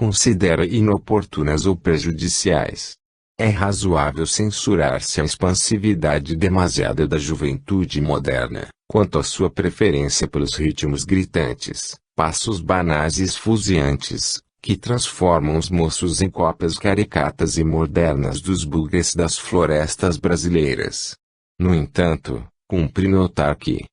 considera inoportunas ou prejudiciais. É razoável censurar-se a expansividade demasiada da juventude moderna, quanto à sua preferência pelos ritmos gritantes, passos banais e esfuziantes, que transformam os moços em cópias caricatas e modernas dos bugres das florestas brasileiras. No entanto, cumpre notar que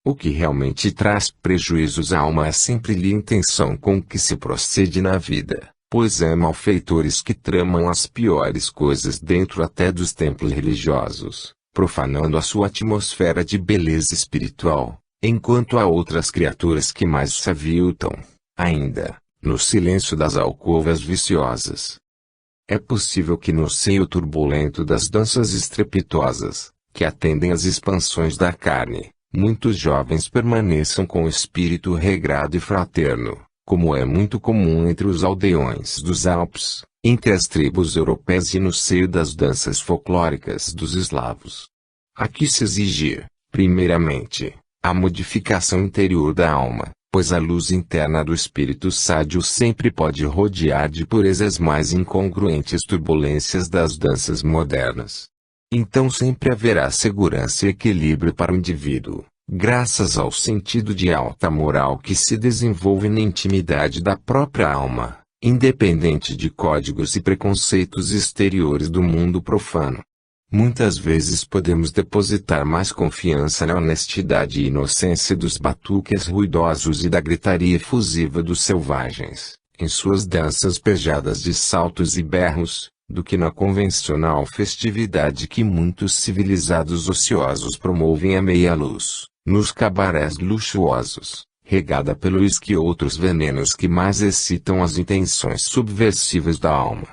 o que realmente traz prejuízos à alma é sempre-lhe a intenção com que se procede na vida, pois há malfeitores que tramam as piores coisas dentro até dos templos religiosos, profanando a sua atmosfera de beleza espiritual, enquanto há outras criaturas que mais se aviltam, ainda, no silêncio das alcovas viciosas. É possível que no seio turbulento das danças estrepitosas, que atendem às expansões da carne, muitos jovens permaneçam com o espírito regrado e fraterno, como é muito comum entre os aldeões dos Alpes, entre as tribos europeias e no seio das danças folclóricas dos eslavos. Aqui se exigir, primeiramente, a modificação interior da alma, pois a luz interna do espírito sádio sempre pode rodear de purezas mais incongruentes turbulências das danças modernas. Então sempre haverá segurança e equilíbrio para o indivíduo, graças ao sentido de alta moral que se desenvolve na intimidade da própria alma, independente de códigos e preconceitos exteriores do mundo profano. Muitas vezes podemos depositar mais confiança na honestidade e inocência dos batuques ruidosos e da gritaria efusiva dos selvagens, em suas danças pejadas de saltos e berros, do que na convencional festividade que muitos civilizados ociosos promovem à meia luz, nos cabarés luxuosos, regada pelo uísque e outros venenos que mais excitam as intenções subversivas da alma.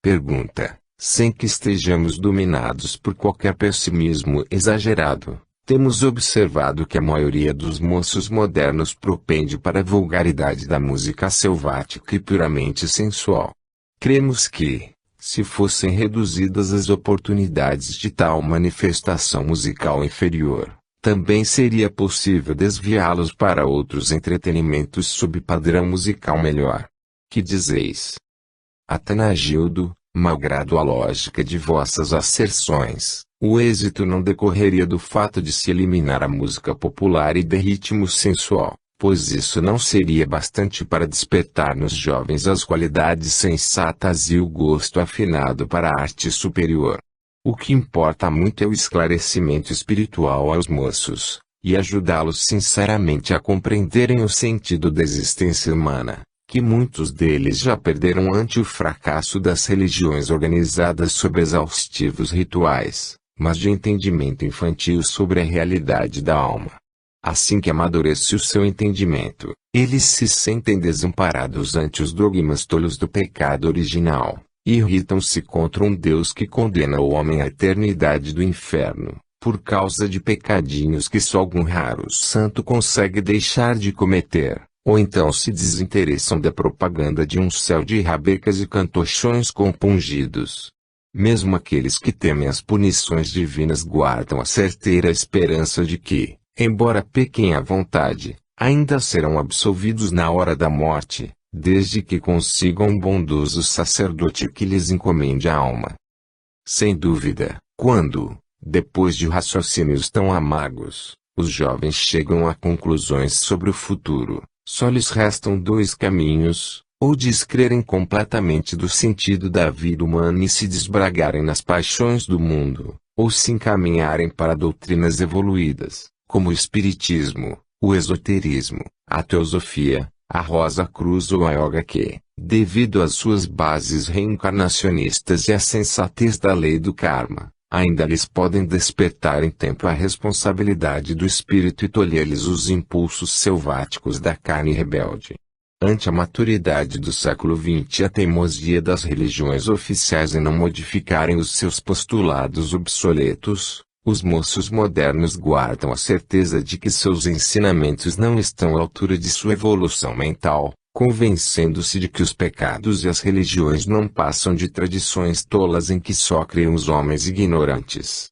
Pergunta: sem que estejamos dominados por qualquer pessimismo exagerado, temos observado que a maioria dos moços modernos propende para a vulgaridade da música selvática e puramente sensual. Cremos que, se fossem reduzidas as oportunidades de tal manifestação musical inferior, também seria possível desviá-los para outros entretenimentos sob padrão musical melhor. Que dizeis? Atanagildo: malgrado a lógica de vossas asserções, o êxito não decorreria do fato de se eliminar a música popular e de ritmo sensual, pois isso não seria bastante para despertar nos jovens as qualidades sensatas e o gosto afinado para a arte superior. O que importa muito é o esclarecimento espiritual aos moços, e ajudá-los sinceramente a compreenderem o sentido da existência humana, que muitos deles já perderam ante o fracasso das religiões organizadas sob exaustivos rituais, mas de entendimento infantil sobre a realidade da alma. Assim que amadurece o seu entendimento, eles se sentem desamparados ante os dogmas tolos do pecado original, e irritam-se contra um Deus que condena o homem à eternidade do inferno, por causa de pecadinhos que só algum raro santo consegue deixar de cometer. Ou então se desinteressam da propaganda de um céu de rabecas e cantochões compungidos. Mesmo aqueles que temem as punições divinas guardam a certeira esperança de que, embora pequem à vontade, ainda serão absolvidos na hora da morte, desde que consigam um bondoso sacerdote que lhes encomende a alma. Sem dúvida, quando, depois de raciocínios tão amargos, os jovens chegam a conclusões sobre o futuro, só lhes restam dois caminhos: ou descrerem completamente do sentido da vida humana e se desbragarem nas paixões do mundo, ou se encaminharem para doutrinas evoluídas, como o espiritismo, o esoterismo, a teosofia, a Rosa Cruz ou a yoga que, devido às suas bases reencarnacionistas e à sensatez da lei do karma, ainda lhes podem despertar em tempo a responsabilidade do espírito e tolher-lhes os impulsos selváticos da carne rebelde. Ante a maturidade do século XX e a teimosia das religiões oficiais em não modificarem os seus postulados obsoletos, os moços modernos guardam a certeza de que seus ensinamentos não estão à altura de sua evolução mental, convencendo-se de que os pecados e as religiões não passam de tradições tolas em que só criam os homens ignorantes.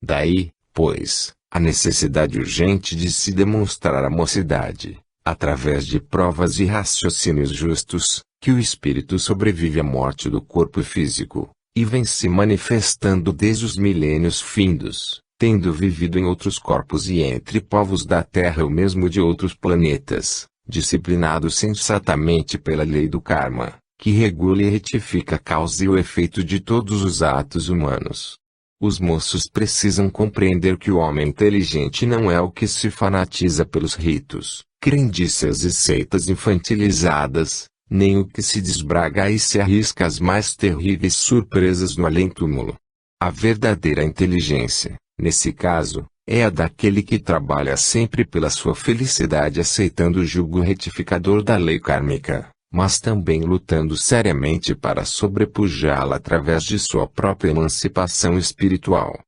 Daí, pois, a necessidade urgente de se demonstrar a mocidade, através de provas e raciocínios justos, que o espírito sobrevive à morte do corpo físico, e vem se manifestando desde os milênios findos, tendo vivido em outros corpos e entre povos da Terra ou mesmo de outros planetas, disciplinado sensatamente pela lei do karma, que regula e retifica a causa e o efeito de todos os atos humanos. Os moços precisam compreender que o homem inteligente não é o que se fanatiza pelos ritos, crendices e seitas infantilizadas, nem o que se desbraga e se arrisca às mais terríveis surpresas no além-túmulo. A verdadeira inteligência, nesse caso, é a daquele que trabalha sempre pela sua felicidade aceitando o jugo retificador da lei kármica, mas também lutando seriamente para sobrepujá-la através de sua própria emancipação espiritual.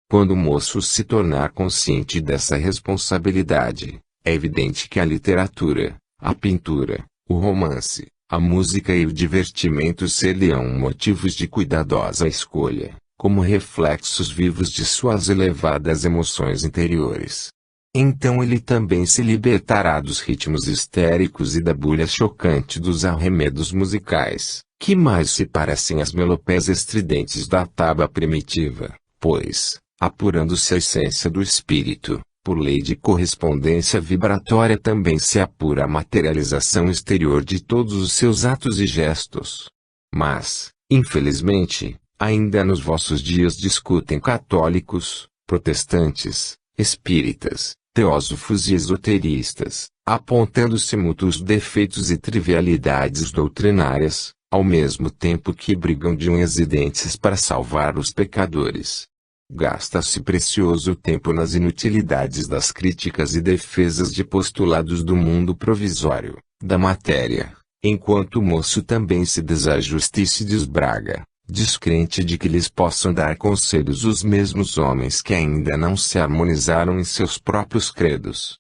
Quando o moço se tornar consciente dessa responsabilidade, é evidente que a literatura, a pintura, o romance, a música e o divertimento ser-lhe-ão motivos de cuidadosa escolha, como reflexos vivos de suas elevadas emoções interiores. Então ele também se libertará dos ritmos histéricos e da bulha chocante dos arremedos musicais, que mais se parecem às melopéas estridentes da taba primitiva, pois, apurando-se a essência do espírito, por lei de correspondência vibratória também se apura a materialização exterior de todos os seus atos e gestos. Mas, infelizmente, ainda nos vossos dias discutem católicos, protestantes, espíritas, teósofos e esoteristas, apontando-se mútuos defeitos e trivialidades doutrinárias, ao mesmo tempo que brigam de unhas e dentes para salvar os pecadores. Gasta-se precioso tempo nas inutilidades das críticas e defesas de postulados do mundo provisório, da matéria, enquanto o moço também se desajusta e se desbraga, descrente de que lhes possam dar conselhos os mesmos homens que ainda não se harmonizaram em seus próprios credos.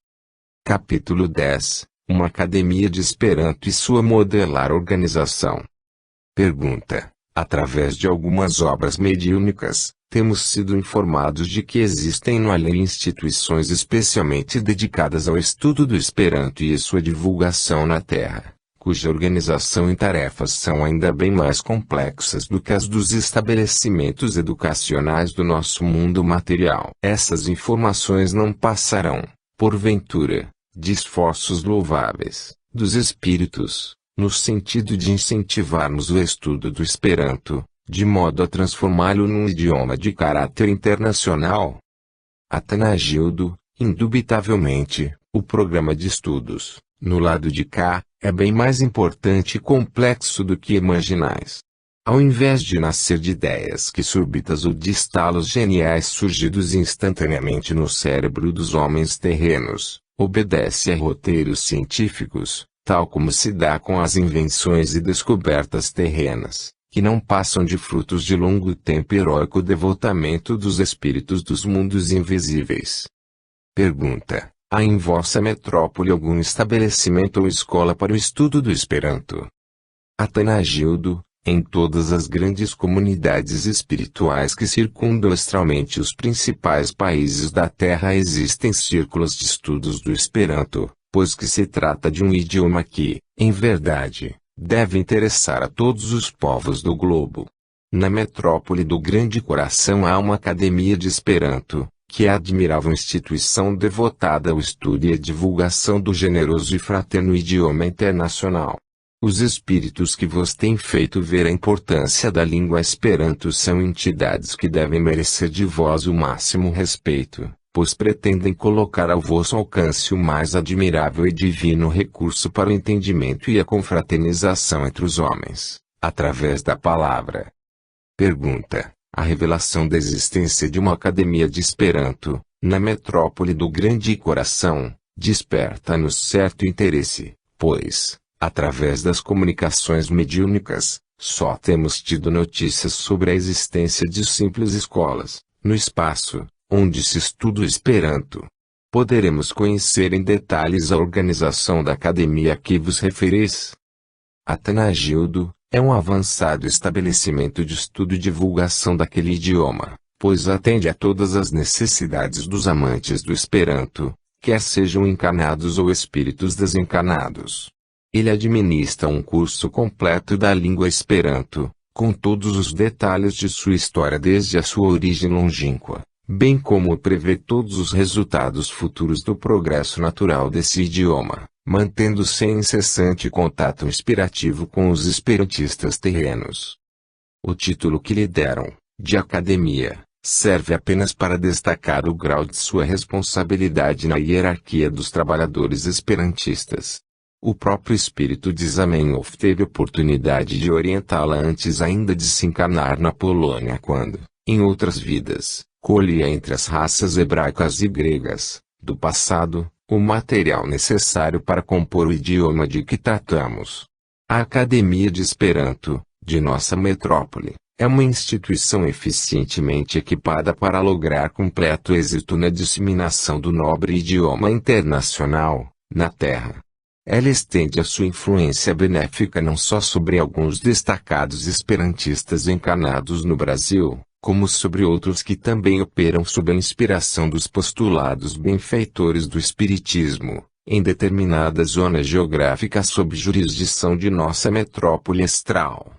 Capítulo 10 – Uma Academia de Esperanto e sua modelar organização. Pergunta: através de algumas obras mediúnicas, temos sido informados de que existem no além instituições especialmente dedicadas ao estudo do Esperanto e sua divulgação na Terra, cuja organização e tarefas são ainda bem mais complexas do que as dos estabelecimentos educacionais do nosso mundo material. Essas informações não passarão, porventura, de esforços louváveis, dos espíritos, no sentido de incentivarmos o estudo do Esperanto, de modo a transformá-lo num idioma de caráter internacional? Atanagildo: indubitavelmente, o programa de estudos, no lado de cá, é bem mais importante e complexo do que imaginais. Ao invés de nascer de ideias que súbitas ou de estalos geniais surgidos instantaneamente no cérebro dos homens terrenos, obedece a roteiros científicos, tal como se dá com as invenções e descobertas terrenas, que não passam de frutos de longo tempo e heróico devotamento dos espíritos dos mundos invisíveis. Pergunta: há em vossa metrópole algum estabelecimento ou escola para o estudo do Esperanto? Atanagildo: em todas as grandes comunidades espirituais que circundam astralmente os principais países da Terra existem círculos de estudos do Esperanto, pois que se trata de um idioma que, em verdade, deve interessar a todos os povos do globo. Na metrópole do Grande Coração há uma academia de Esperanto, que é a admirável instituição devotada ao estudo e à divulgação do generoso e fraterno idioma internacional. Os espíritos que vos têm feito ver a importância da língua Esperanto são entidades que devem merecer de vós o máximo respeito, pois pretendem colocar ao vosso alcance o mais admirável e divino recurso para o entendimento e a confraternização entre os homens, através da palavra. Pergunta: a revelação da existência de uma academia de Esperanto, na metrópole do Grande Coração, desperta-nos certo interesse, pois, através das comunicações mediúnicas, só temos tido notícias sobre a existência de simples escolas, no espaço, onde se estuda o Esperanto. Poderemos conhecer em detalhes a organização da academia a que vos referis? Atanagildo: é um avançado estabelecimento de estudo e divulgação daquele idioma, pois atende a todas as necessidades dos amantes do Esperanto, quer sejam encarnados ou espíritos desencarnados. Ele administra um curso completo da língua Esperanto, com todos os detalhes de sua história desde a sua origem longínqua, bem como prevê todos os resultados futuros do progresso natural desse idioma, mantendo-se em incessante contato inspirativo com os esperantistas terrenos. O título que lhe deram, de academia, serve apenas para destacar o grau de sua responsabilidade na hierarquia dos trabalhadores esperantistas. O próprio espírito de Zamenhof teve oportunidade de orientá-la antes ainda de se encarnar na Polônia quando, em outras vidas, colhia entre as raças hebraicas e gregas, do passado, o material necessário para compor o idioma de que tratamos. A Academia de Esperanto, de nossa metrópole, é uma instituição eficientemente equipada para lograr completo êxito na disseminação do nobre idioma internacional, na Terra. Ela estende a sua influência benéfica não só sobre alguns destacados esperantistas encarnados no Brasil, como sobre outros que também operam sob a inspiração dos postulados benfeitores do Espiritismo, em determinada zona geográfica sob jurisdição de nossa metrópole astral.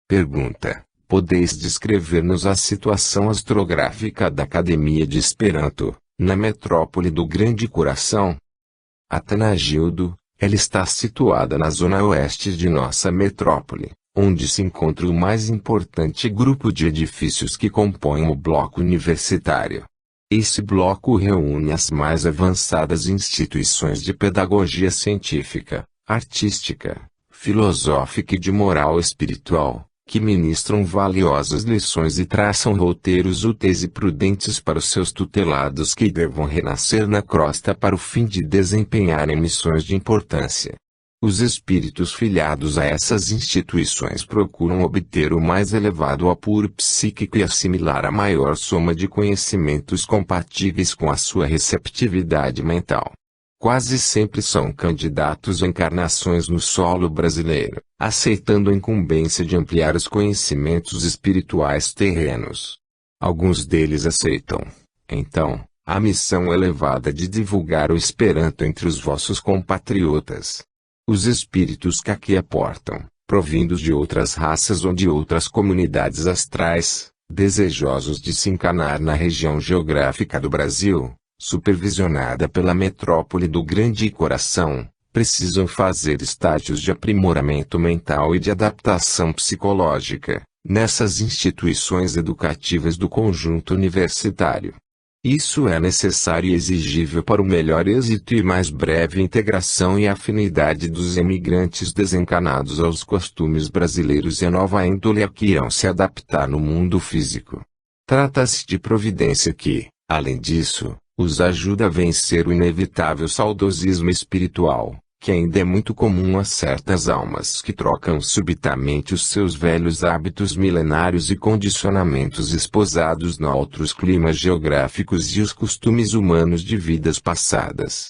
Pergunta: podeis descrever-nos a situação astrográfica da Academia de Esperanto, na metrópole do Grande Coração? Atanagildo: ela está situada na zona oeste de nossa metrópole, onde se encontra o mais importante grupo de edifícios que compõem o bloco universitário. Esse bloco reúne as mais avançadas instituições de pedagogia científica, artística, filosófica e de moral espiritual, que ministram valiosas lições e traçam roteiros úteis e prudentes para os seus tutelados que devam renascer na crosta para o fim de desempenharem missões de importância. Os espíritos filiados a essas instituições procuram obter o mais elevado apuro psíquico e assimilar a maior soma de conhecimentos compatíveis com a sua receptividade mental. Quase sempre são candidatos a encarnações no solo brasileiro, aceitando a incumbência de ampliar os conhecimentos espirituais terrenos. Alguns deles aceitam, então, a missão elevada de divulgar o Esperanto entre os vossos compatriotas. Os espíritos que aqui aportam, provindos de outras raças ou de outras comunidades astrais, desejosos de se encarnar na região geográfica do Brasil, supervisionada pela metrópole do Grande Coração, precisam fazer estágios de aprimoramento mental e de adaptação psicológica, nessas instituições educativas do conjunto universitário. Isso é necessário e exigível para o melhor êxito e mais breve integração e afinidade dos emigrantes desencarnados aos costumes brasileiros e à nova índole a que irão se adaptar no mundo físico. Trata-se de providência que, além disso, os ajuda a vencer o inevitável saudosismo espiritual, que ainda é muito comum a certas almas que trocam subitamente os seus velhos hábitos milenários e condicionamentos esposados a outros climas geográficos e os costumes humanos de vidas passadas.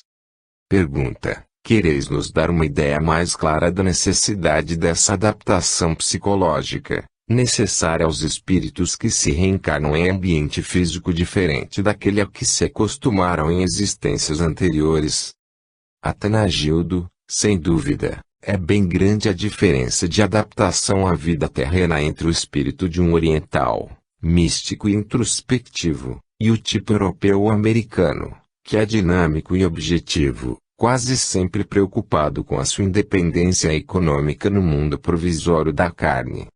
Pergunta: quereis nos dar uma ideia mais clara da necessidade dessa adaptação psicológica, necessária aos espíritos que se reencarnam em ambiente físico diferente daquele a que se acostumaram em existências anteriores? Atanagildo: sem dúvida, é bem grande a diferença de adaptação à vida terrena entre o espírito de um oriental, místico e introspectivo, e o tipo europeu ou americano, que é dinâmico e objetivo, quase sempre preocupado com a sua independência econômica no mundo provisório da carne.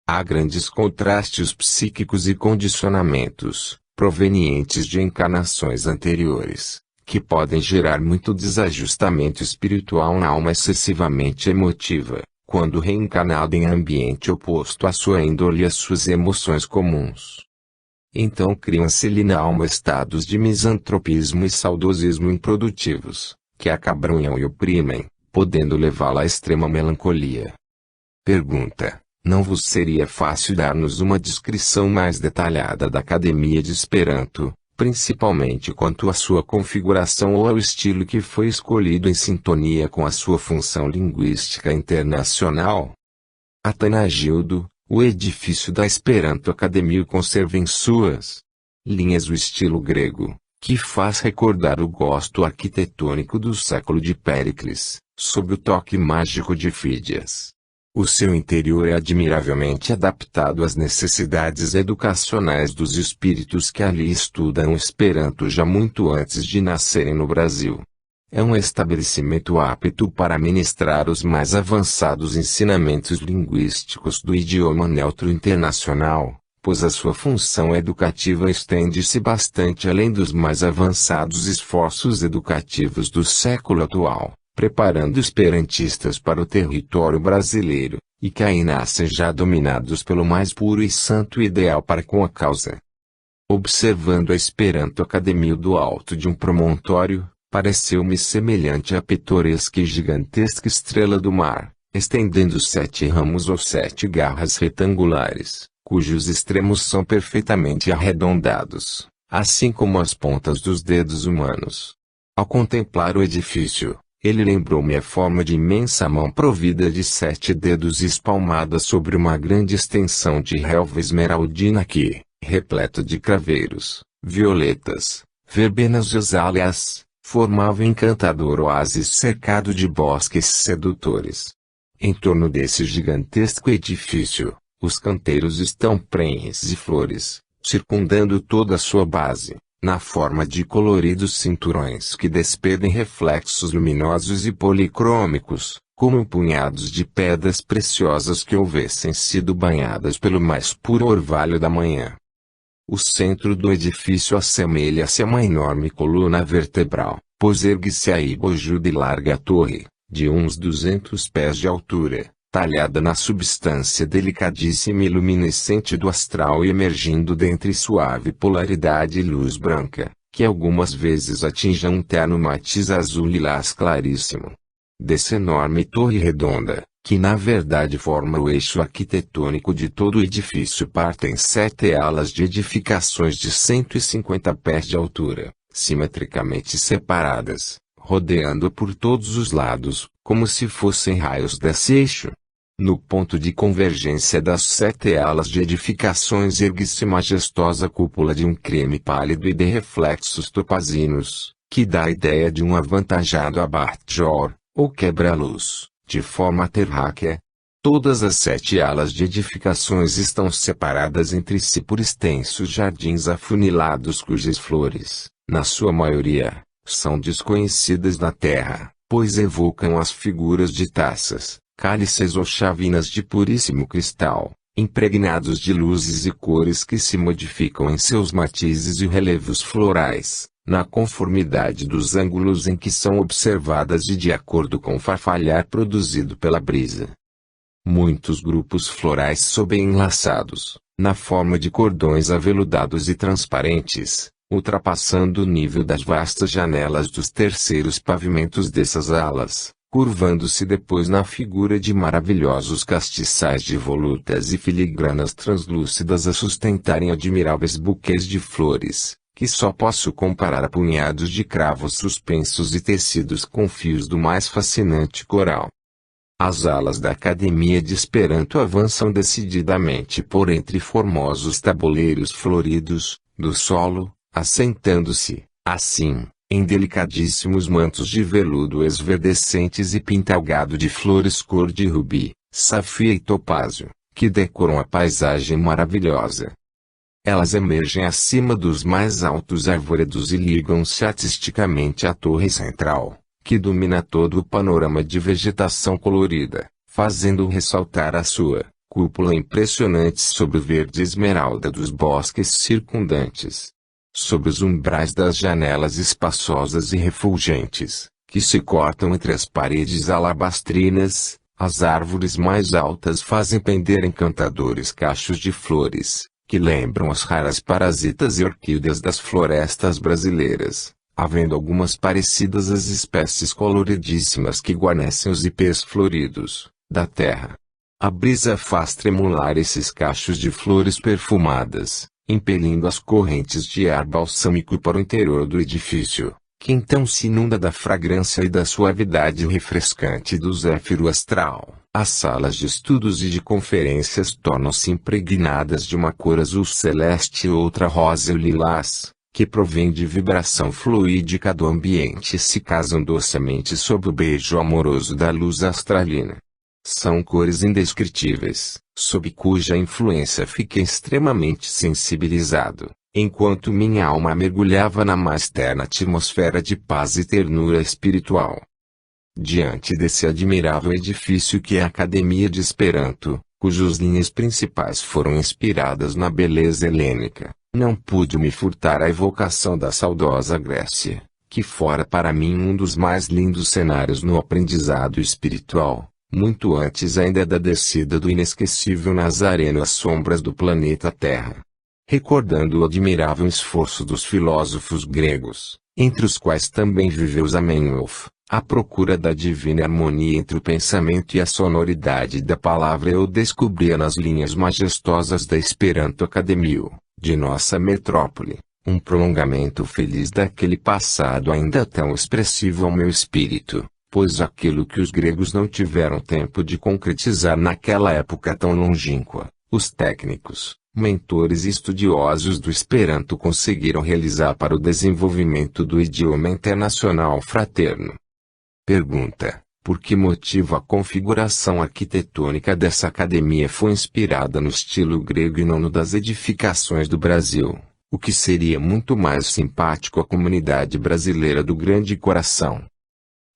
Há grandes contrastes psíquicos e condicionamentos, provenientes de encarnações anteriores, que podem gerar muito desajustamento espiritual na alma excessivamente emotiva, quando reencarnada em ambiente oposto à sua índole e às suas emoções comuns. Então criam-se-lhe na alma estados de misantropismo e saudosismo improdutivos, que acabrunham e oprimem, podendo levá-la à extrema melancolia. Pergunta: não vos seria fácil dar-nos uma descrição mais detalhada da Academia de Esperanto, principalmente quanto à sua configuração ou ao estilo que foi escolhido em sintonia com a sua função linguística internacional? Atanagildo: o edifício da Esperanto Academia conserva em suas linhas o estilo grego, que faz recordar o gosto arquitetônico do século de Péricles, sob o toque mágico de Fídias. O seu interior é admiravelmente adaptado às necessidades educacionais dos espíritos que ali estudam Esperanto já muito antes de nascerem no Brasil. É um estabelecimento apto para ministrar os mais avançados ensinamentos linguísticos do idioma neutro internacional, pois a sua função educativa estende-se bastante além dos mais avançados esforços educativos do século atual, preparando esperantistas para o território brasileiro, e que aí nascem já dominados pelo mais puro e santo ideal para com a causa. Observando a Esperanto Academia do alto de um promontório, pareceu-me semelhante à pitoresca e gigantesca estrela do mar, estendendo 7 ramos ou 7 garras retangulares, cujos extremos são perfeitamente arredondados, assim como as pontas dos dedos humanos. Ao contemplar o edifício, ele lembrou-me a forma de imensa mão provida de 7 dedos espalmada sobre uma grande extensão de relva esmeraldina que, repleto de craveiros, violetas, verbenas e azaleas, formava um encantador oásis cercado de bosques sedutores. Em torno desse gigantesco edifício, os canteiros estão prenhes de flores, circundando toda a sua base, na forma de coloridos cinturões que despedem reflexos luminosos e policrômicos, como punhados de pedras preciosas que houvessem sido banhadas pelo mais puro orvalho da manhã. O centro do edifício assemelha-se a uma enorme coluna vertebral, pois ergue-se aí bojuda e larga torre, de uns 200 pés de altura, talhada na substância delicadíssima e luminescente do astral e emergindo dentre suave polaridade e luz branca, que algumas vezes atinge um terno matiz azul lilás claríssimo. Dessa enorme torre redonda, que na verdade forma o eixo arquitetônico de todo o edifício, partem 7 alas de edificações de 150 pés de altura, simetricamente separadas, rodeando por todos os lados, como se fossem raios desse eixo. No ponto de convergência das 7 alas de edificações ergue-se majestosa cúpula de um creme pálido e de reflexos topazinos, que dá a ideia de um avantajado abatjor, ou quebra-luz, de forma terráquea. Todas as 7 alas de edificações estão separadas entre si por extensos jardins afunilados cujas flores, na sua maioria, são desconhecidas na terra, pois evocam as figuras de taças, cálices ou chavinas de puríssimo cristal, impregnados de luzes e cores que se modificam em seus matizes e relevos florais, na conformidade dos ângulos em que são observadas e de acordo com o farfalhar produzido pela brisa. Muitos grupos florais sobreenlaçados, na forma de cordões aveludados e transparentes, ultrapassando o nível das vastas janelas dos terceiros pavimentos dessas alas, curvando-se depois na figura de maravilhosos castiçais de volutas e filigranas translúcidas a sustentarem admiráveis buquês de flores, que só posso comparar a punhados de cravos suspensos e tecidos com fios do mais fascinante coral. As alas da Academia de Esperanto avançam decididamente por entre formosos tabuleiros floridos, do solo, assentando-se, assim, em delicadíssimos mantos de veludo esverdecentes e pintalgado de flores cor de rubi, safia e topázio, que decoram a paisagem maravilhosa. Elas emergem acima dos mais altos arvoredos e ligam-se artisticamente à torre central, que domina todo o panorama de vegetação colorida, fazendo ressaltar a sua cúpula impressionante sobre o verde esmeralda dos bosques circundantes. Sobre os umbrais das janelas espaçosas e refulgentes, que se cortam entre as paredes alabastrinas, as árvores mais altas fazem pender encantadores cachos de flores, que lembram as raras parasitas e orquídeas das florestas brasileiras, havendo algumas parecidas às espécies coloridíssimas que guarnecem os ipês floridos, da terra. A brisa faz tremular esses cachos de flores perfumadas, impelindo as correntes de ar balsâmico para o interior do edifício, que então se inunda da fragrância e da suavidade refrescante do zéfiro astral. As salas de estudos e de conferências tornam-se impregnadas de uma cor azul celeste e outra rosa e lilás, que provém de vibração fluídica do ambiente e se casam docemente sob o beijo amoroso da luz astralina. São cores indescritíveis, sob cuja influência fiquei extremamente sensibilizado, enquanto minha alma mergulhava na mais terna atmosfera de paz e ternura espiritual. Diante desse admirável edifício que é a Academia de Esperanto, cujas linhas principais foram inspiradas na beleza helênica, não pude me furtar à evocação da saudosa Grécia, que fora para mim um dos mais lindos cenários no aprendizado espiritual, muito antes ainda da descida do inesquecível Nazareno às sombras do planeta Terra. Recordando o admirável esforço dos filósofos gregos, entre os quais também viveu Zamenhof, à procura da divina harmonia entre o pensamento e a sonoridade da palavra, eu descobria nas linhas majestosas da Esperanto Academia, de nossa metrópole, um prolongamento feliz daquele passado ainda tão expressivo ao meu espírito, pois aquilo que os gregos não tiveram tempo de concretizar naquela época tão longínqua, os técnicos, mentores e estudiosos do Esperanto conseguiram realizar para o desenvolvimento do idioma internacional fraterno. Pergunta: por que motivo a configuração arquitetônica dessa academia foi inspirada no estilo grego e não no das edificações do Brasil, o que seria muito mais simpático à comunidade brasileira do grande coração?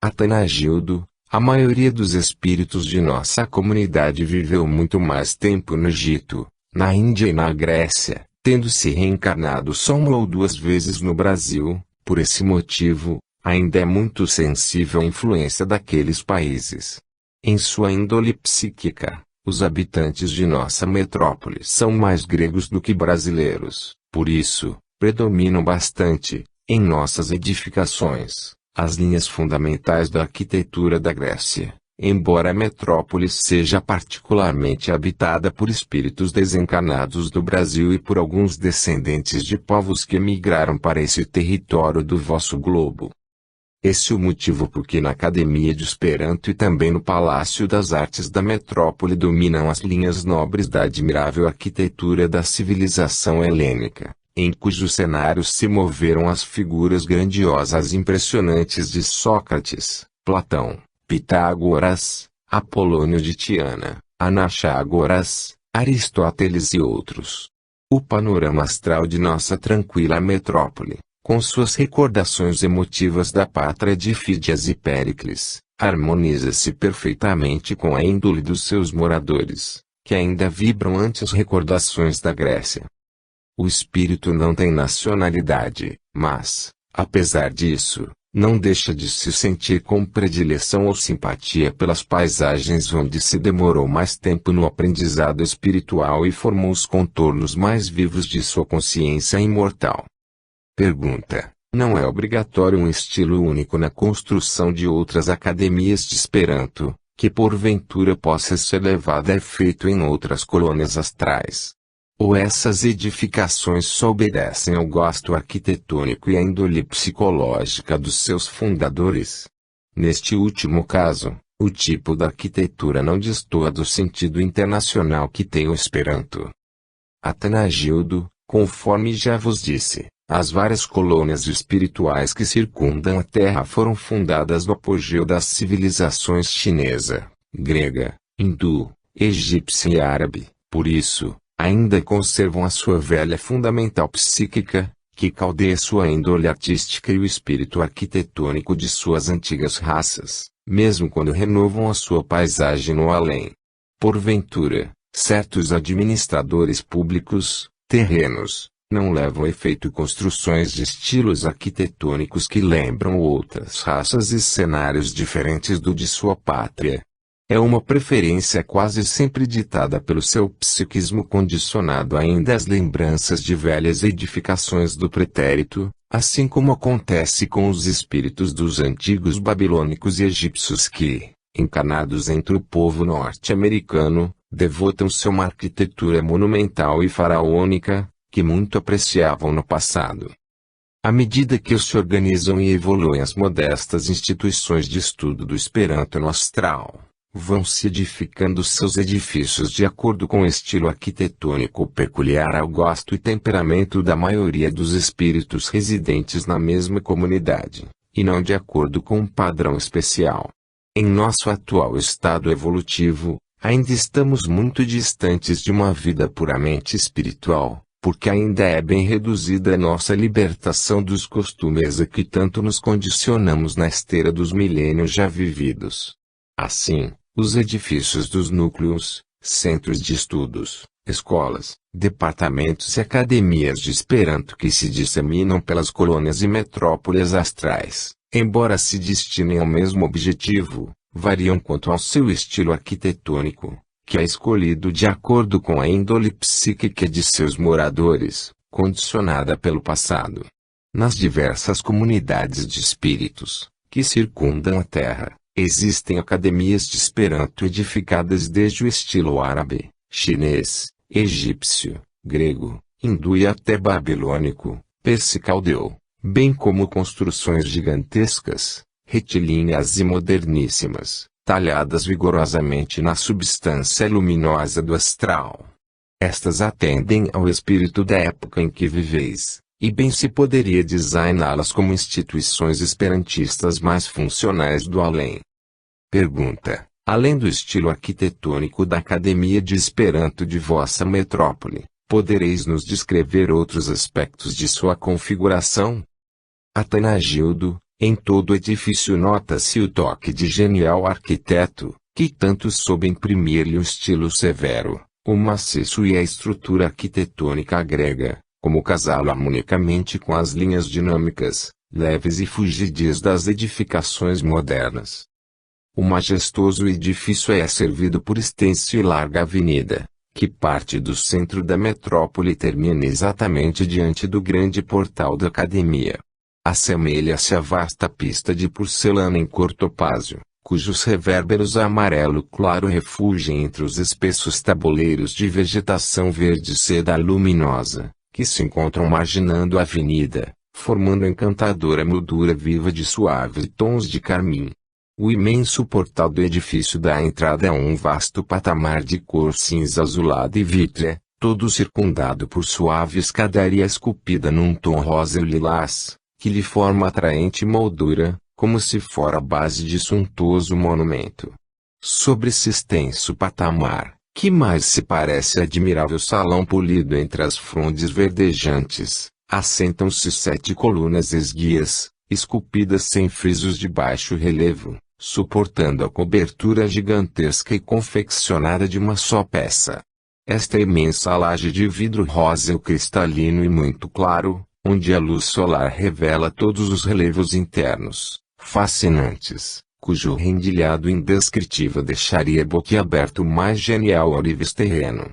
Atanagildo: a maioria dos espíritos de nossa comunidade viveu muito mais tempo no Egito, na Índia e na Grécia, tendo se reencarnado só uma ou duas vezes no Brasil. Por esse motivo, ainda é muito sensível à influência daqueles países. Em sua índole psíquica, os habitantes de nossa metrópole são mais gregos do que brasileiros, por isso, predominam bastante, em nossas edificações, as linhas fundamentais da arquitetura da Grécia, embora a metrópole seja particularmente habitada por espíritos desencarnados do Brasil e por alguns descendentes de povos que emigraram para esse território do vosso globo. Esse é o motivo por que na Academia de Esperanto e também no Palácio das Artes da metrópole dominam as linhas nobres da admirável arquitetura da civilização helênica, em cujos cenários se moveram as figuras grandiosas e impressionantes de Sócrates, Platão, Pitágoras, Apolônio de Tiana, Anaxágoras, Aristóteles e outros. O panorama astral de nossa tranquila metrópole, com suas recordações emotivas da pátria de Fídias e Péricles, harmoniza-se perfeitamente com a índole dos seus moradores, que ainda vibram ante as recordações da Grécia. O espírito não tem nacionalidade, mas, apesar disso, não deixa de se sentir com predileção ou simpatia pelas paisagens onde se demorou mais tempo no aprendizado espiritual e formou os contornos mais vivos de sua consciência imortal. Pergunta: não é obrigatório um estilo único na construção de outras academias de Esperanto, que porventura possa ser levado a efeito em outras colônias astrais? Ou essas edificações só obedecem ao gosto arquitetônico e à índole psicológica dos seus fundadores? Neste último caso, o tipo da arquitetura não destoa do sentido internacional que tem o Esperanto. Atanagildo: conforme já vos disse, as várias colônias espirituais que circundam a Terra foram fundadas no apogeu das civilizações chinesa, grega, hindu, egípcia e árabe. Por isso, ainda conservam a sua velha fundamental psíquica, que caldeia sua índole artística e o espírito arquitetônico de suas antigas raças, mesmo quando renovam a sua paisagem no além. Porventura, certos administradores públicos, terrenos, não levam a efeito construções de estilos arquitetônicos que lembram outras raças e cenários diferentes do de sua pátria. É uma preferência quase sempre ditada pelo seu psiquismo condicionado ainda às lembranças de velhas edificações do pretérito, assim como acontece com os espíritos dos antigos babilônicos e egípcios que, encarnados entre o povo norte-americano, devotam-se a uma arquitetura monumental e faraônica, que muito apreciavam no passado. À medida que se organizam e evoluem as modestas instituições de estudo do Esperanto no astral, vão se edificando seus edifícios de acordo com o estilo arquitetônico peculiar ao gosto e temperamento da maioria dos espíritos residentes na mesma comunidade, e não de acordo com um padrão especial. Em nosso atual estado evolutivo, ainda estamos muito distantes de uma vida puramente espiritual, porque ainda é bem reduzida a nossa libertação dos costumes a que tanto nos condicionamos na esteira dos milênios já vividos. Assim, os edifícios dos núcleos, centros de estudos, escolas, departamentos e academias de Esperanto que se disseminam pelas colônias e metrópoles astrais, embora se destinem ao mesmo objetivo, variam quanto ao seu estilo arquitetônico, que é escolhido de acordo com a índole psíquica de seus moradores, condicionada pelo passado. Nas diversas comunidades de espíritos, que circundam a Terra, existem academias de Esperanto edificadas desde o estilo árabe, chinês, egípcio, grego, hindu e até babilônico, persicaldeu, bem como construções gigantescas, retilíneas e moderníssimas, talhadas vigorosamente na substância luminosa do astral. Estas atendem ao espírito da época em que viveis, e bem se poderia designá-las como instituições esperantistas mais funcionais do além. Pergunta: além do estilo arquitetônico da Academia de Esperanto de vossa metrópole, podereis nos descrever outros aspectos de sua configuração? Atanagildo: em todo edifício nota-se o toque de genial arquiteto, que tanto soube imprimir-lhe o estilo severo, o maciço e a estrutura arquitetônica grega, como casá-lo harmonicamente com as linhas dinâmicas, leves e fugidias das edificações modernas. O majestoso edifício é servido por extensa e larga avenida, que parte do centro da metrópole e termina exatamente diante do grande portal da academia. Assemelha-se à vasta pista de porcelana em cor topázio, cujos revérberos amarelo claro refugem entre os espessos tabuleiros de vegetação verde seda luminosa, que se encontram marginando a avenida, formando encantadora moldura viva de suaves tons de carmim. O imenso portal do edifício dá entrada a um vasto patamar de cor cinza azulada e vítrea, todo circundado por suave escadaria esculpida num tom rosa e lilás, que lhe forma atraente moldura, como se fora a base de suntuoso monumento. Sobre esse extenso patamar, que mais se parece admirável salão polido entre as frondes verdejantes, assentam-se 7 colunas esguias, esculpidas sem frisos de baixo relevo, suportando a cobertura gigantesca e confeccionada de uma só peça. Esta imensa laje de vidro rosa cristalino e muito claro, onde a luz solar revela todos os relevos internos, fascinantes, cujo rendilhado indescritível deixaria boquiaberto o mais genial ourives terreno.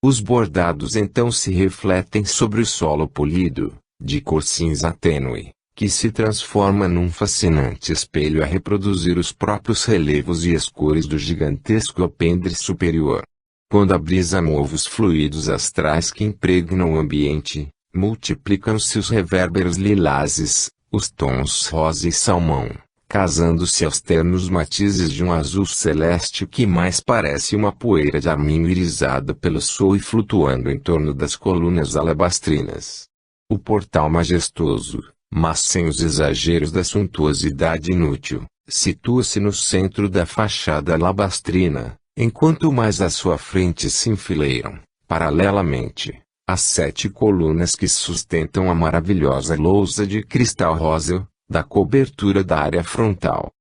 Os bordados então se refletem sobre o solo polido, de cor cinza tênue, que se transforma num fascinante espelho a reproduzir os próprios relevos e as cores do gigantesco alpendre superior. Quando a brisa move os fluidos astrais que impregnam o ambiente, multiplicam-se os revérberos lilazes, os tons rosa e salmão, casando-se aos ternos matizes de um azul celeste que mais parece uma poeira de arminho irisada pelo sol e flutuando em torno das colunas alabastrinas. O portal majestoso, mas sem os exageros da suntuosidade inútil, situa-se no centro da fachada alabastrina, enquanto mais à sua frente se enfileiram, paralelamente, as 7 colunas que sustentam a maravilhosa lousa de cristal rosa, da cobertura da área frontal.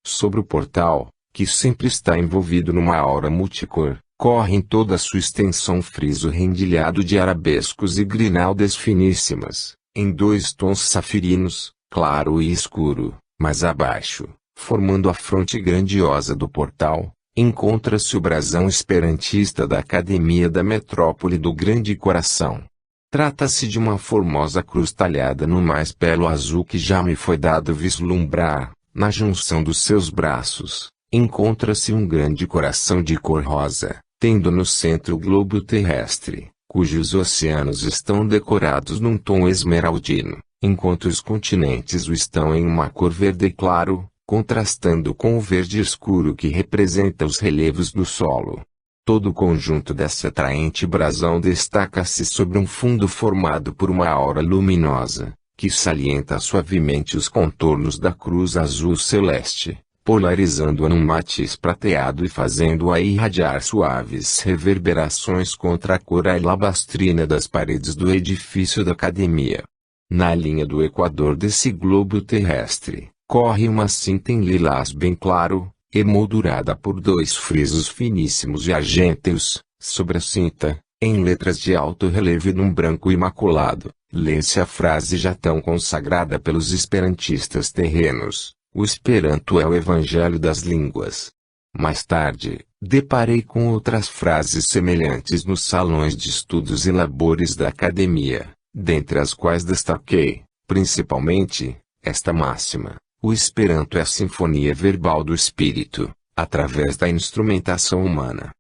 Sobre o portal, que sempre está envolvido numa aura multicor, corre em toda a sua extensão friso rendilhado de arabescos e grinaldas finíssimas, em 2 tons safirinos, claro e escuro, mais abaixo, formando a fronte grandiosa do portal, encontra-se o brasão esperantista da Academia da Metrópole do Grande Coração. Trata-se de uma formosa cruz talhada no mais belo azul que já me foi dado vislumbrar. Na junção dos seus braços, encontra-se um grande coração de cor rosa, tendo no centro o globo terrestre, cujos oceanos estão decorados num tom esmeraldino, enquanto os continentes o estão em uma cor verde claro, contrastando com o verde escuro que representa os relevos do solo. Todo o conjunto desse atraente brasão destaca-se sobre um fundo formado por uma aura luminosa, que salienta suavemente os contornos da cruz azul celeste, polarizando-a num matiz prateado e fazendo-a irradiar suaves reverberações contra a cor alabastrina das paredes do edifício da academia. Na linha do equador desse globo terrestre, corre uma cinta em lilás bem claro, emoldurada por dois frisos finíssimos e argênteos. Sobre a cinta, em letras de alto relevo e num branco imaculado, lê-se a frase já tão consagrada pelos esperantistas terrenos: o Esperanto é o evangelho das línguas. Mais tarde, deparei com outras frases semelhantes nos salões de estudos e labores da academia, dentre as quais destaquei, principalmente, esta máxima: o Esperanto é a sinfonia verbal do espírito, através da instrumentação humana.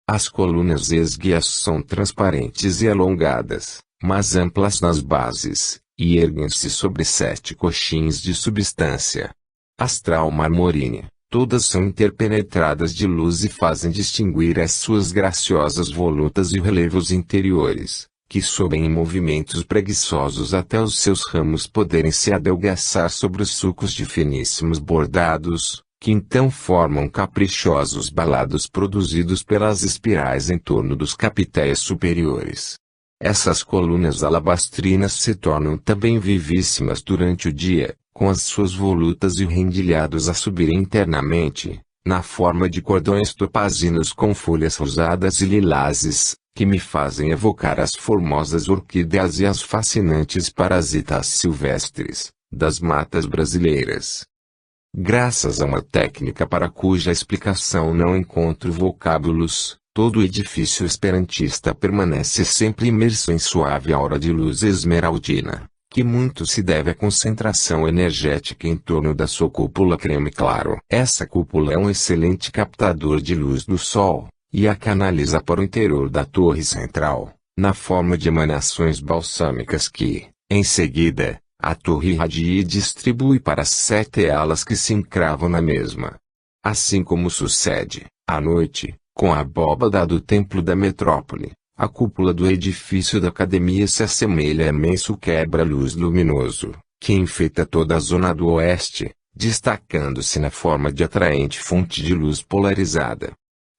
As colunas esguias são transparentes e alongadas, mas amplas nas bases, e erguem-se sobre 7 coxins de substância astral marmorínea. Todas são interpenetradas de luz e fazem distinguir as suas graciosas volutas e relevos interiores, que sobem em movimentos preguiçosos até os seus ramos poderem se adelgaçar sobre os sulcos de finíssimos bordados, que então formam caprichosos balados produzidos pelas espirais em torno dos capitéis superiores. Essas colunas alabastrinas se tornam também vivíssimas durante o dia, com as suas volutas e rendilhados a subirem internamente, na forma de cordões topazinos com folhas rosadas e lilazes, que me fazem evocar as formosas orquídeas e as fascinantes parasitas silvestres das matas brasileiras. Graças a uma técnica para cuja explicação não encontro vocábulos, todo o edifício esperantista permanece sempre imerso em suave aura de luz esmeraldina, que muito se deve à concentração energética em torno da sua cúpula creme claro. Essa cúpula é um excelente captador de luz do sol, e a canaliza para o interior da torre central, na forma de emanações balsâmicas que, em seguida, a torre irradia e distribui para as 7 alas que se encravam na mesma. Assim como sucede, à noite, com a abóbada do templo da metrópole, a cúpula do edifício da academia se assemelha a imenso quebra-luz luminoso, que enfeita toda a zona do oeste, destacando-se na forma de atraente fonte de luz polarizada.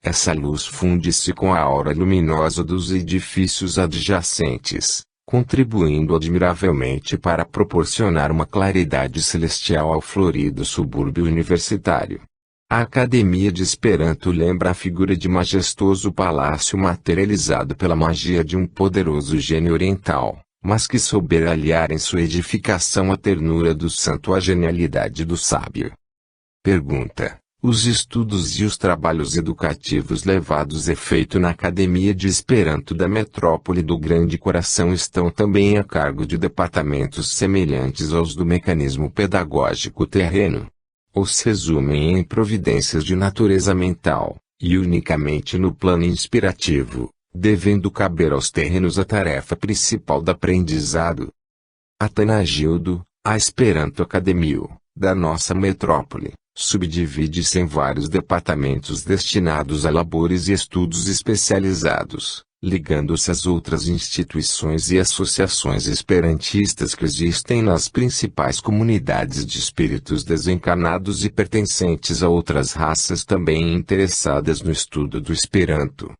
Essa luz funde-se com a aura luminosa dos edifícios adjacentes, contribuindo admiravelmente para proporcionar uma claridade celestial ao florido subúrbio universitário. A Academia de Esperanto lembra a figura de majestoso palácio materializado pela magia de um poderoso gênio oriental, mas que souber aliar em sua edificação a ternura do santo à genialidade do sábio. Pergunta: os estudos e os trabalhos educativos levados a efeito na Academia de Esperanto da Metrópole do Grande Coração estão também a cargo de departamentos semelhantes aos do mecanismo pedagógico terreno? Ou se resumem em providências de natureza mental, e unicamente no plano inspirativo, devendo caber aos terrenos a tarefa principal do aprendizado? Atanagildo, a Esperanto Academia, da nossa metrópole, subdivide-se em vários departamentos destinados a labores e estudos especializados, ligando-se às outras instituições e associações esperantistas que existem nas principais comunidades de espíritos desencarnados e pertencentes a outras raças também interessadas no estudo do Esperanto.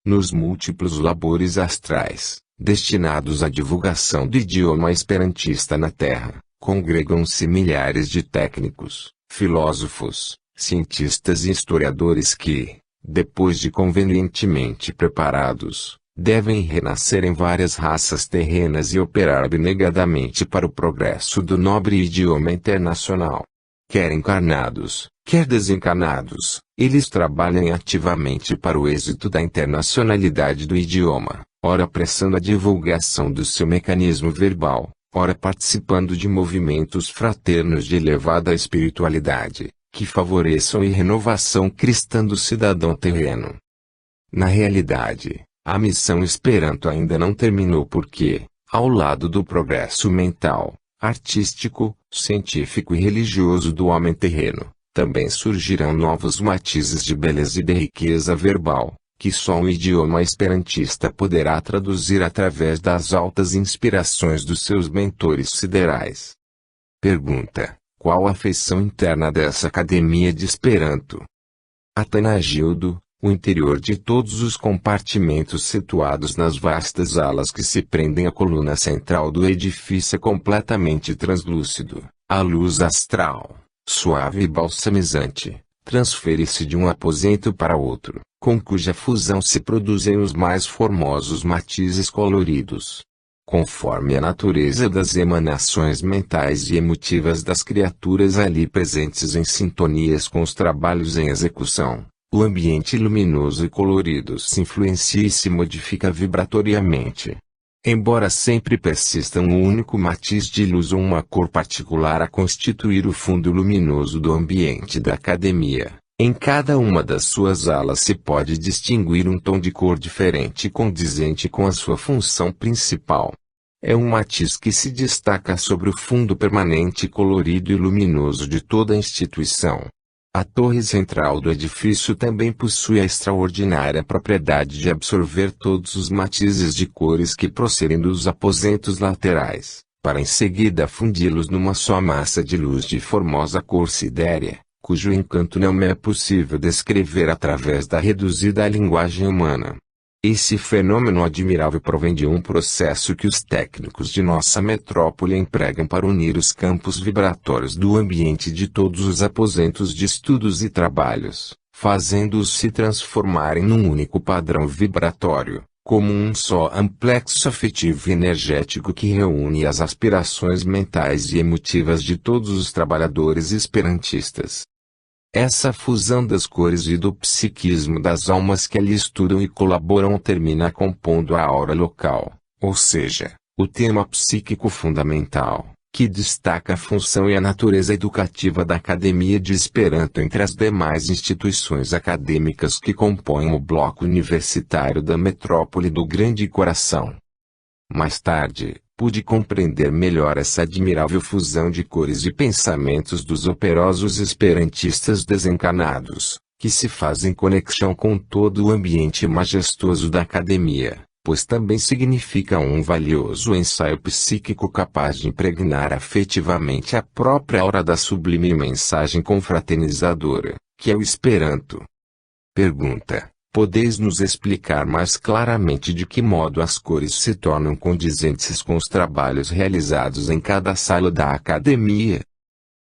Nos múltiplos labores astrais, destinados à divulgação do idioma esperantista na Terra, congregam-se milhares de técnicos, filósofos, cientistas e historiadores que, depois de convenientemente preparados, devem renascer em várias raças terrenas e operar abnegadamente para o progresso do nobre idioma internacional. Quer encarnados, quer desencarnados, eles trabalham ativamente para o êxito da internacionalidade do idioma, ora apressando a divulgação do seu mecanismo verbal, ora participando de movimentos fraternos de elevada espiritualidade, que favoreçam a renovação cristã do cidadão terreno. Na realidade, a missão Esperanto ainda não terminou porque, ao lado do progresso mental, artístico, científico e religioso do homem terreno, também surgirão novos matizes de beleza e de riqueza verbal, que só um idioma esperantista poderá traduzir através das altas inspirações dos seus mentores siderais. Pergunta: qual a feição interna dessa academia de Esperanto? Atanagildo: o interior de todos os compartimentos situados nas vastas alas que se prendem à coluna central do edifício é completamente translúcido. A luz astral, suave e balsamizante, transfere-se de um aposento para outro, com cuja fusão se produzem os mais formosos matizes coloridos. Conforme a natureza das emanações mentais e emotivas das criaturas ali presentes em sintonias com os trabalhos em execução, o ambiente luminoso e colorido se influencia e se modifica vibratoriamente. Embora sempre persista um único matiz de luz ou uma cor particular a constituir o fundo luminoso do ambiente da academia, em cada uma das suas alas se pode distinguir um tom de cor diferente condizente com a sua função principal. É um matiz que se destaca sobre o fundo permanente colorido e luminoso de toda a instituição. A torre central do edifício também possui a extraordinária propriedade de absorver todos os matizes de cores que procedem dos aposentos laterais, para em seguida fundi-los numa só massa de luz de formosa cor sidérea, cujo encanto não me é possível descrever através da reduzida linguagem humana. Esse fenômeno admirável provém de um processo que os técnicos de nossa metrópole empregam para unir os campos vibratórios do ambiente de todos os aposentos de estudos e trabalhos, fazendo-os se transformarem num único padrão vibratório, como um só amplexo afetivo e energético que reúne as aspirações mentais e emotivas de todos os trabalhadores esperantistas. Essa fusão das cores e do psiquismo das almas que ali estudam e colaboram termina compondo a aura local, ou seja, o tema psíquico fundamental, que destaca a função e a natureza educativa da Academia de Esperanto entre as demais instituições acadêmicas que compõem o bloco universitário da metrópole do Grande Coração. Mais tarde, pude compreender melhor essa admirável fusão de cores e pensamentos dos operosos esperantistas desencarnados, que se fazem conexão com todo o ambiente majestoso da academia, pois também significa um valioso ensaio psíquico capaz de impregnar afetivamente a própria aura da sublime mensagem confraternizadora, que é o Esperanto. Pergunta: podeis nos explicar mais claramente de que modo as cores se tornam condizentes com os trabalhos realizados em cada sala da academia?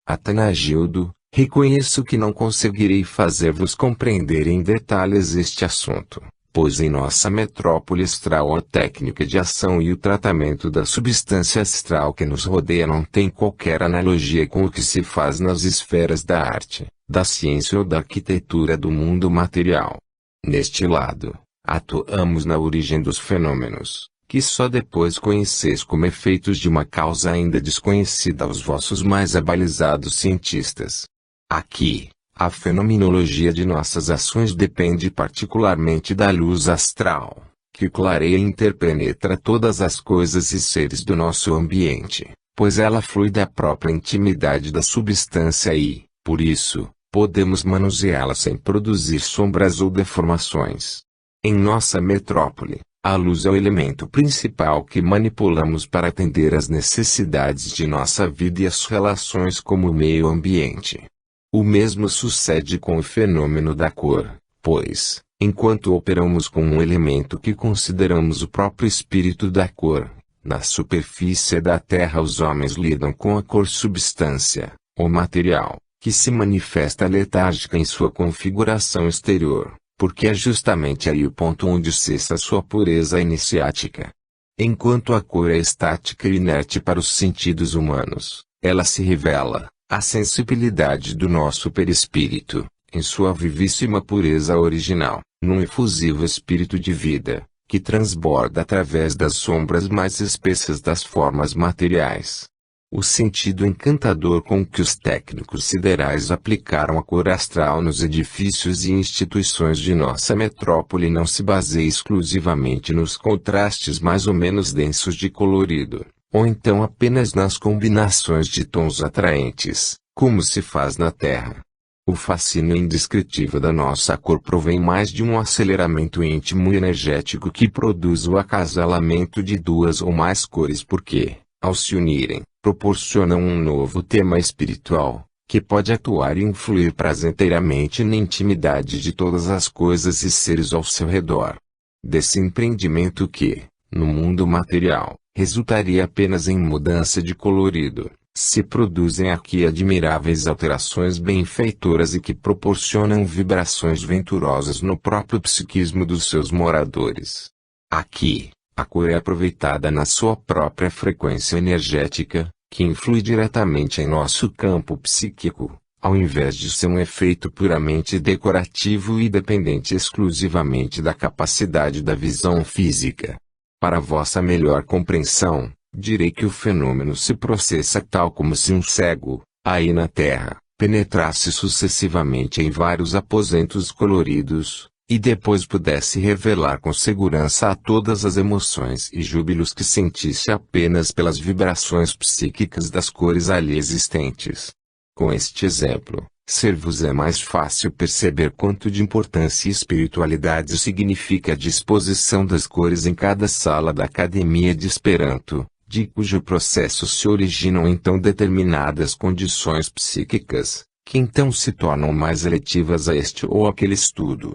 Atanagildo: reconheço que não conseguirei fazer-vos compreender em detalhes este assunto, pois em nossa metrópole astral a técnica de ação e o tratamento da substância astral que nos rodeia não tem qualquer analogia com o que se faz nas esferas da arte, da ciência ou da arquitetura do mundo material. Neste lado, atuamos na origem dos fenômenos, que só depois conheceis como efeitos de uma causa ainda desconhecida aos vossos mais abalizados cientistas. Aqui, a fenomenologia de nossas ações depende particularmente da luz astral, que clareia e interpenetra todas as coisas e seres do nosso ambiente, pois ela flui da própria intimidade da substância e, por isso, podemos manuseá-la sem produzir sombras ou deformações. Em nossa metrópole, a luz é o elemento principal que manipulamos para atender às necessidades de nossa vida e as relações com o meio ambiente. O mesmo sucede com o fenômeno da cor, pois, enquanto operamos com um elemento que consideramos o próprio espírito da cor, na superfície da Terra os homens lidam com a cor substância, ou material, que se manifesta letárgica em sua configuração exterior, porque é justamente aí o ponto onde cessa sua pureza iniciática. Enquanto a cor é estática e inerte para os sentidos humanos, ela se revela, a sensibilidade do nosso perispírito, em sua vivíssima pureza original, num efusivo espírito de vida, que transborda através das sombras mais espessas das formas materiais. O sentido encantador com que os técnicos siderais aplicaram a cor astral nos edifícios e instituições de nossa metrópole não se baseia exclusivamente nos contrastes mais ou menos densos de colorido, ou então apenas nas combinações de tons atraentes, como se faz na Terra. O fascínio indescritível da nossa cor provém mais de um aceleramento íntimo e energético que produz o acasalamento de duas ou mais cores porque, ao se unirem, proporcionam um novo tema espiritual, que pode atuar e influir prazenteiramente na intimidade de todas as coisas e seres ao seu redor. Desse empreendimento que, no mundo material, resultaria apenas em mudança de colorido, se produzem aqui admiráveis alterações benfeitoras e que proporcionam vibrações venturosas no próprio psiquismo dos seus moradores. Aqui, a cor é aproveitada na sua própria frequência energética, que influi diretamente em nosso campo psíquico, ao invés de ser um efeito puramente decorativo e dependente exclusivamente da capacidade da visão física. Para vossa melhor compreensão, direi que o fenômeno se processa tal como se um cego, aí na Terra, penetrasse sucessivamente em vários aposentos coloridos, e depois pudesse revelar com segurança a todas as emoções e júbilos que sentisse apenas pelas vibrações psíquicas das cores ali existentes. Com este exemplo, ser-vos é mais fácil perceber quanto de importância e espiritualidade significa a disposição das cores em cada sala da Academia de Esperanto, de cujo processo se originam então determinadas condições psíquicas, que então se tornam mais eletivas a este ou aquele estudo.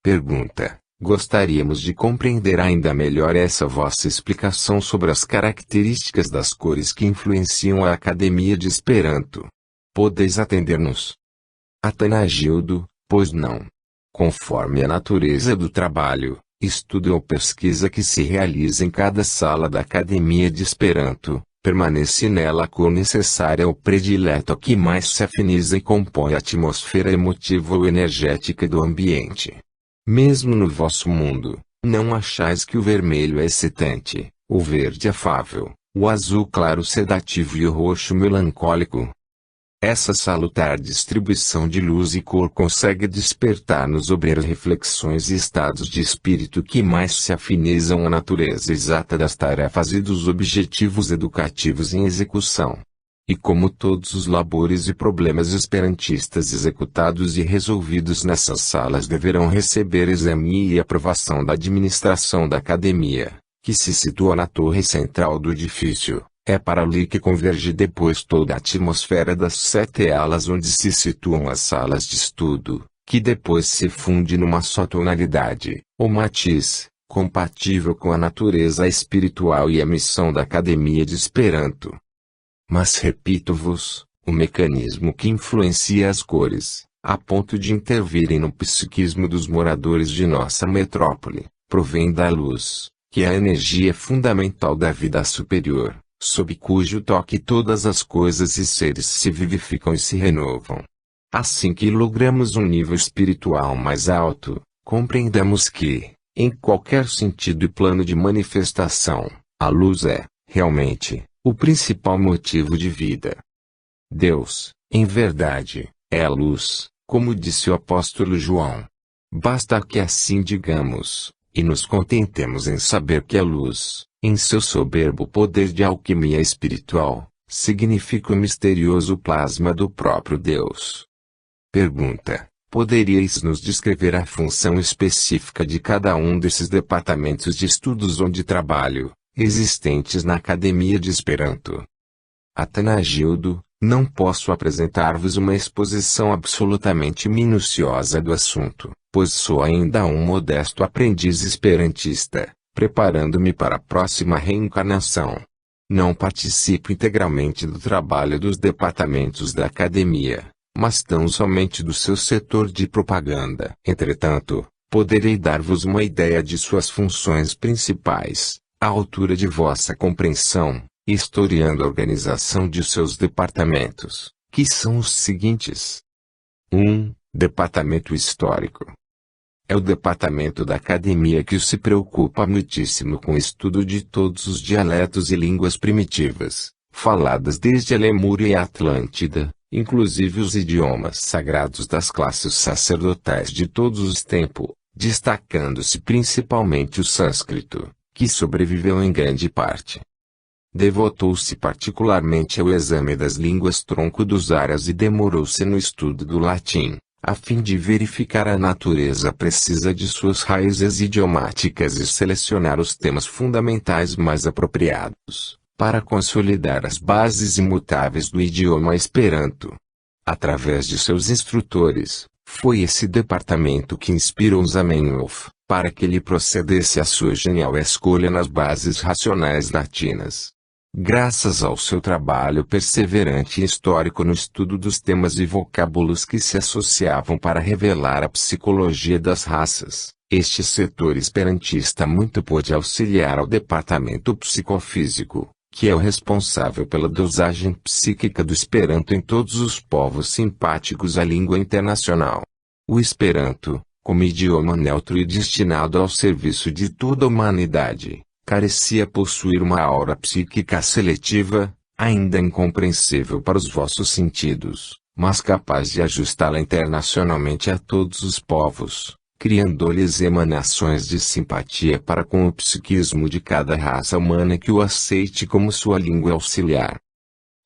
Pergunta: gostaríamos de compreender ainda melhor essa vossa explicação sobre as características das cores que influenciam a Academia de Esperanto. Podeis atender-nos? Atanagildo: pois não. Conforme a natureza do trabalho, estudo ou pesquisa que se realiza em cada sala da Academia de Esperanto, permanece nela a cor necessária ou predileta que mais se afiniza e compõe a atmosfera emotiva ou energética do ambiente. Mesmo no vosso mundo, não achais que o vermelho é excitante, o verde afável, o azul claro sedativo e o roxo melancólico? Essa salutar distribuição de luz e cor consegue despertar nos obreiros reflexões e estados de espírito que mais se afinizam à natureza exata das tarefas e dos objetivos educativos em execução. E como todos os labores e problemas esperantistas executados e resolvidos nessas salas deverão receber exame e aprovação da administração da Academia, que se situa na torre central do edifício, é para ali que converge depois toda a atmosfera das 7 alas onde se situam as salas de estudo, que depois se funde numa só tonalidade, ou matiz, compatível com a natureza espiritual e a missão da Academia de Esperanto. Mas repito-vos, o mecanismo que influencia as cores, a ponto de intervirem no psiquismo dos moradores de nossa metrópole, provém da luz, que é a energia fundamental da vida superior, sob cujo toque todas as coisas e seres se vivificam e se renovam. Assim que logramos um nível espiritual mais alto, compreendamos que, em qualquer sentido e plano de manifestação, a luz é, realmente, o principal motivo de vida. Deus, em verdade, é a luz, como disse o apóstolo João. Basta que assim digamos, e nos contentemos em saber que a luz, em seu soberbo poder de alquimia espiritual, significa o misterioso plasma do próprio Deus. Pergunta: poderíeis nos descrever a função específica de cada um desses departamentos de estudos onde trabalho, existentes na Academia de Esperanto? Atanagildo: não posso apresentar-vos uma exposição absolutamente minuciosa do assunto, pois sou ainda um modesto aprendiz esperantista, preparando-me para a próxima reencarnação. Não participo integralmente do trabalho dos departamentos da Academia, mas tão somente do seu setor de propaganda. Entretanto, poderei dar-vos uma ideia de suas funções principais, à altura de vossa compreensão, historiando a organização de seus departamentos, que são os seguintes. 1. Departamento Histórico. É o departamento da Academia que se preocupa muitíssimo com o estudo de todos os dialetos e línguas primitivas, faladas desde a Lemúria e a Atlântida, inclusive os idiomas sagrados das classes sacerdotais de todos os tempos, destacando-se principalmente o sânscrito, que sobreviveu em grande parte. Devotou-se particularmente ao exame das línguas tronco-dos-árias e demorou-se no estudo do latim, a fim de verificar a natureza precisa de suas raízes idiomáticas e selecionar os temas fundamentais mais apropriados, para consolidar as bases imutáveis do idioma Esperanto. Através de seus instrutores, foi esse departamento que inspirou Zamenhof, para que ele procedesse à sua genial escolha nas bases racionais latinas. Graças ao seu trabalho perseverante e histórico no estudo dos temas e vocábulos que se associavam para revelar a psicologia das raças, este setor esperantista muito pôde auxiliar ao departamento psicofísico, que é o responsável pela dosagem psíquica do Esperanto em todos os povos simpáticos à língua internacional. O Esperanto, como idioma neutro e destinado ao serviço de toda a humanidade, carecia possuir uma aura psíquica seletiva, ainda incompreensível para os vossos sentidos, mas capaz de ajustá-la internacionalmente a todos os povos, criando-lhes emanações de simpatia para com o psiquismo de cada raça humana que o aceite como sua língua auxiliar.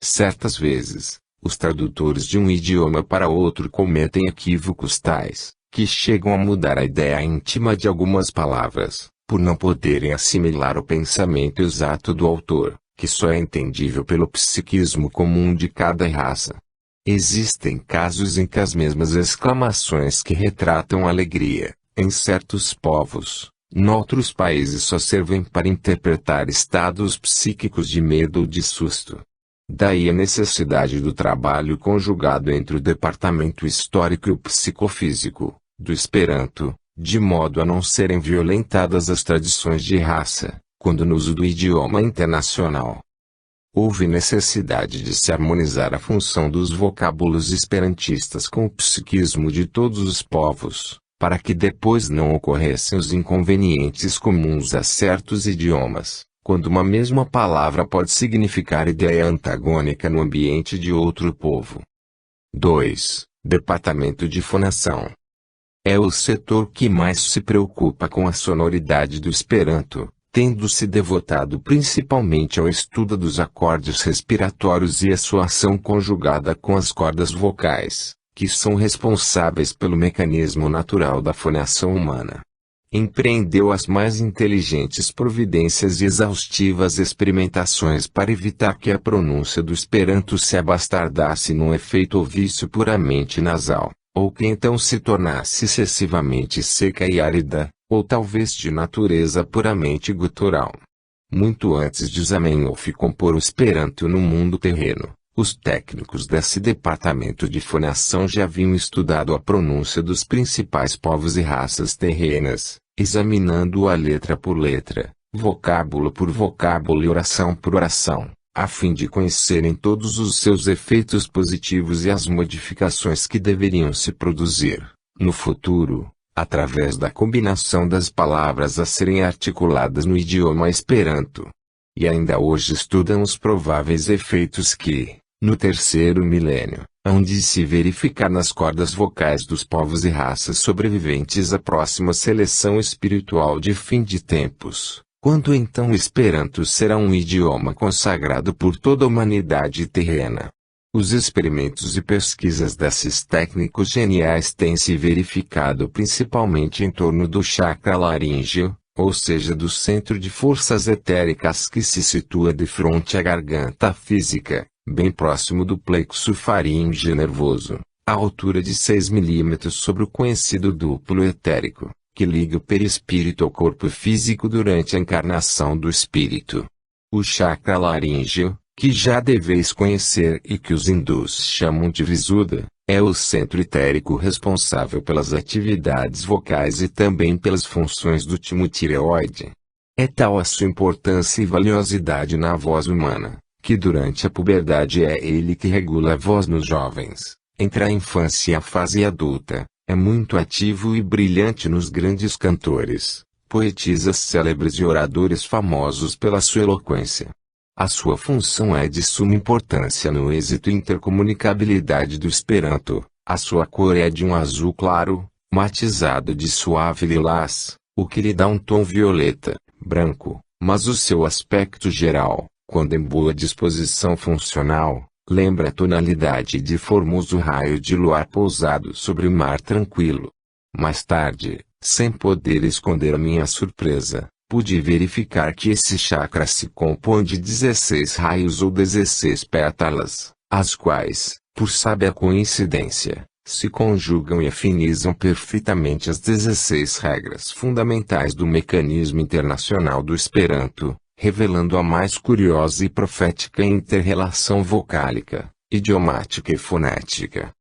Certas vezes, os tradutores de um idioma para outro cometem equívocos tais, que chegam a mudar a ideia íntima de algumas palavras, por não poderem assimilar o pensamento exato do autor, que só é entendível pelo psiquismo comum de cada raça. Existem casos em que as mesmas exclamações que retratam alegria, em certos povos, noutros países só servem para interpretar estados psíquicos de medo ou de susto. Daí a necessidade do trabalho conjugado entre o departamento histórico e o psicofísico, do Esperanto, de modo a não serem violentadas as tradições de raça, quando no uso do idioma internacional. Houve necessidade de se harmonizar a função dos vocábulos esperantistas com o psiquismo de todos os povos, para que depois não ocorressem os inconvenientes comuns a certos idiomas, quando uma mesma palavra pode significar ideia antagônica no ambiente de outro povo. 2. Departamento de Fonação. É o setor que mais se preocupa com a sonoridade do Esperanto, tendo-se devotado principalmente ao estudo dos acordes respiratórios e a sua ação conjugada com as cordas vocais, que são responsáveis pelo mecanismo natural da fonação humana. Empreendeu as mais inteligentes providências e exaustivas experimentações para evitar que a pronúncia do Esperanto se abastardasse num efeito ou vício puramente nasal, ou que então se tornasse excessivamente seca e árida, ou talvez de natureza puramente gutural. Muito antes de Zamenhof compor o Esperanto no mundo terreno, os técnicos desse departamento de fonação já haviam estudado a pronúncia dos principais povos e raças terrenas, examinando-a letra por letra, vocábulo por vocábulo e oração por oração, a fim de conhecerem todos os seus efeitos positivos e as modificações que deveriam se produzir, no futuro, através da combinação das palavras a serem articuladas no idioma Esperanto. E ainda hoje estudam os prováveis efeitos que, no terceiro milênio, hão de se verificar nas cordas vocais dos povos e raças sobreviventes à próxima seleção espiritual de fim de tempos, quando então o Esperanto será um idioma consagrado por toda a humanidade terrena. Os experimentos e pesquisas desses técnicos geniais têm se verificado principalmente em torno do chakra laríngeo, ou seja do centro de forças etéricas que se situa de frente à garganta física, bem próximo do plexo faríngeo nervoso, à altura de 6 milímetros sobre o conhecido duplo etérico, que liga o perispírito ao corpo físico durante a encarnação do espírito. O chakra laríngeo, que já deveis conhecer e que os hindus chamam de Visuddha, é o centro etérico responsável pelas atividades vocais e também pelas funções do timo tireoide. É tal a sua importância e valiosidade na voz humana, que durante a puberdade é ele que regula a voz nos jovens, entre a infância e a fase adulta, é muito ativo e brilhante nos grandes cantores, poetisas célebres e oradores famosos pela sua eloquência. A sua função é de suma importância no êxito e intercomunicabilidade do Esperanto. A sua cor é de um azul claro, matizado de suave lilás, o que lhe dá um tom violeta, branco, mas o seu aspecto geral, Quando em boa disposição funcional, lembra a tonalidade de formoso raio de luar pousado sobre o mar tranquilo. Mais tarde, sem poder esconder a minha surpresa, pude verificar que esse chakra se compõe de 16 raios ou 16 pétalas, as quais, por sábia coincidência, se conjugam e afinizam perfeitamente as 16 regras fundamentais do mecanismo internacional do Esperanto, revelando a mais curiosa e profética inter-relação vocálica, idiomática e fonética.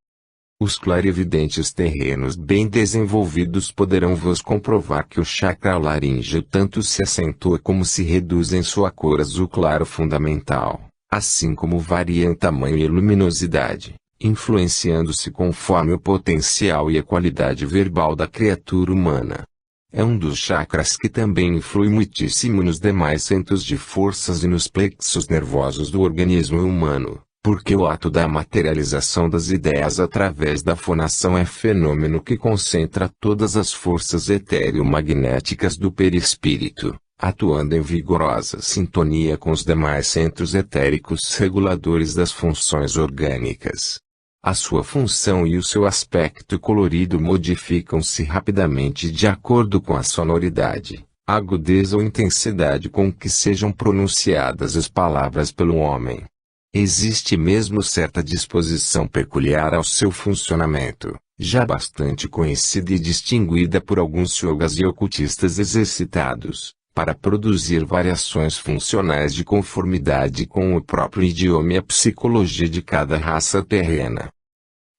Os clarividentes terrenos bem desenvolvidos poderão vos comprovar que o chakra laríngeo tanto se acentua como se reduz em sua cor azul claro fundamental, assim como varia em tamanho e luminosidade, influenciando-se conforme o potencial e a qualidade verbal da criatura humana. É um dos chakras que também influi muitíssimo nos demais centros de forças e nos plexos nervosos do organismo humano, porque o ato da materialização das ideias através da fonação é fenômeno que concentra todas as forças etéreo-magnéticas do perispírito, atuando em vigorosa sintonia com os demais centros etéricos reguladores das funções orgânicas. A sua função e o seu aspecto colorido modificam-se rapidamente de acordo com a sonoridade, a agudeza ou intensidade com que sejam pronunciadas as palavras pelo homem. Existe mesmo certa disposição peculiar ao seu funcionamento, já bastante conhecida e distinguida por alguns yogas e ocultistas exercitados, para produzir variações funcionais de conformidade com o próprio idioma e a psicologia de cada raça terrena.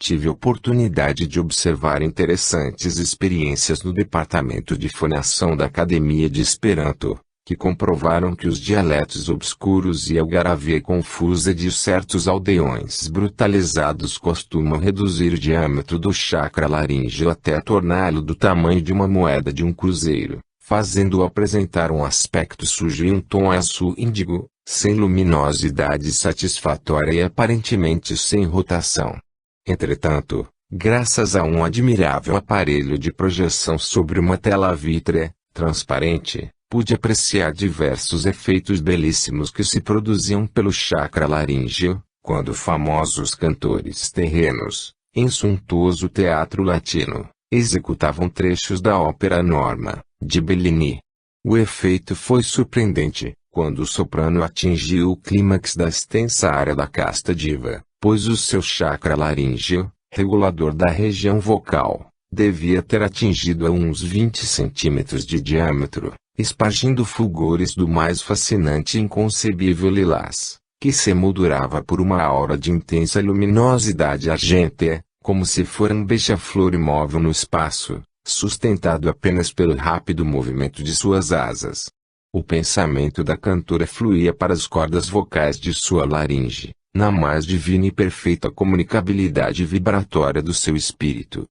Tive oportunidade de observar interessantes experiências no departamento de fonação da Academia de Esperanto, que comprovaram que os dialetos obscuros e a algaravia confusa de certos aldeões brutalizados costumam reduzir o diâmetro do chakra laríngeo até torná-lo do tamanho de uma moeda de um cruzeiro, fazendo-o apresentar um aspecto sujo e um tom azul índigo, sem luminosidade satisfatória e aparentemente sem rotação. Entretanto, graças a um admirável aparelho de projeção sobre uma tela vítrea, transparente, pude apreciar diversos efeitos belíssimos que se produziam pelo chakra laríngeo, quando famosos cantores terrenos, em suntuoso teatro latino, executavam trechos da ópera Norma, de Bellini. O efeito foi surpreendente, quando o soprano atingiu o clímax da extensa área da casta diva, pois o seu chakra laríngeo, regulador da região vocal, devia ter atingido a uns 20 centímetros de diâmetro, espargindo fulgores do mais fascinante e inconcebível lilás, que se emoldurava por uma aura de intensa luminosidade argêntea, como se fora um beija-flor imóvel no espaço, sustentado apenas pelo rápido movimento de suas asas. O pensamento da cantora fluía para as cordas vocais de sua laringe, na mais divina e perfeita comunicabilidade vibratória do seu espírito.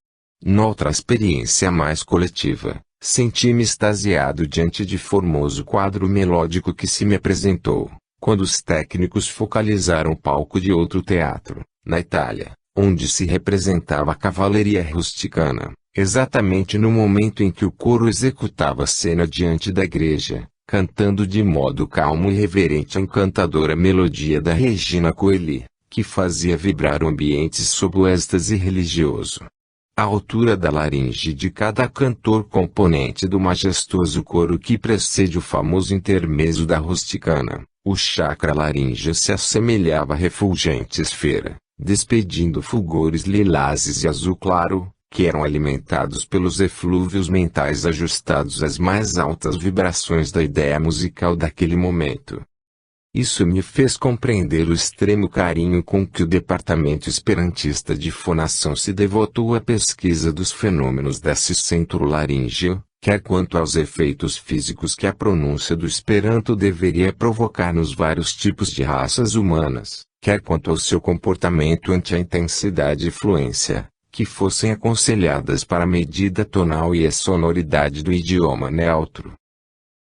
Noutra experiência mais coletiva, senti-me extasiado diante de formoso quadro melódico que se me apresentou, quando os técnicos focalizaram o palco de outro teatro, na Itália, onde se representava a cavalaria rusticana, exatamente no momento em que o coro executava a cena diante da igreja, cantando de modo calmo e reverente a encantadora melodia da Regina Coeli, que fazia vibrar o ambiente sob o êxtase religioso. A altura da laringe de cada cantor componente do majestoso coro que precede o famoso intermezzo da rusticana, o chakra laríngeo se assemelhava a refulgente esfera, despedindo fulgores lilazes e azul claro, que eram alimentados pelos eflúvios mentais ajustados às mais altas vibrações da ideia musical daquele momento. Isso me fez compreender o extremo carinho com que o departamento esperantista de fonação se devotou à pesquisa dos fenômenos desse centro laríngeo, quer quanto aos efeitos físicos que a pronúncia do Esperanto deveria provocar nos vários tipos de raças humanas, quer quanto ao seu comportamento ante a intensidade e fluência, que fossem aconselhadas para a medida tonal e a sonoridade do idioma neutro.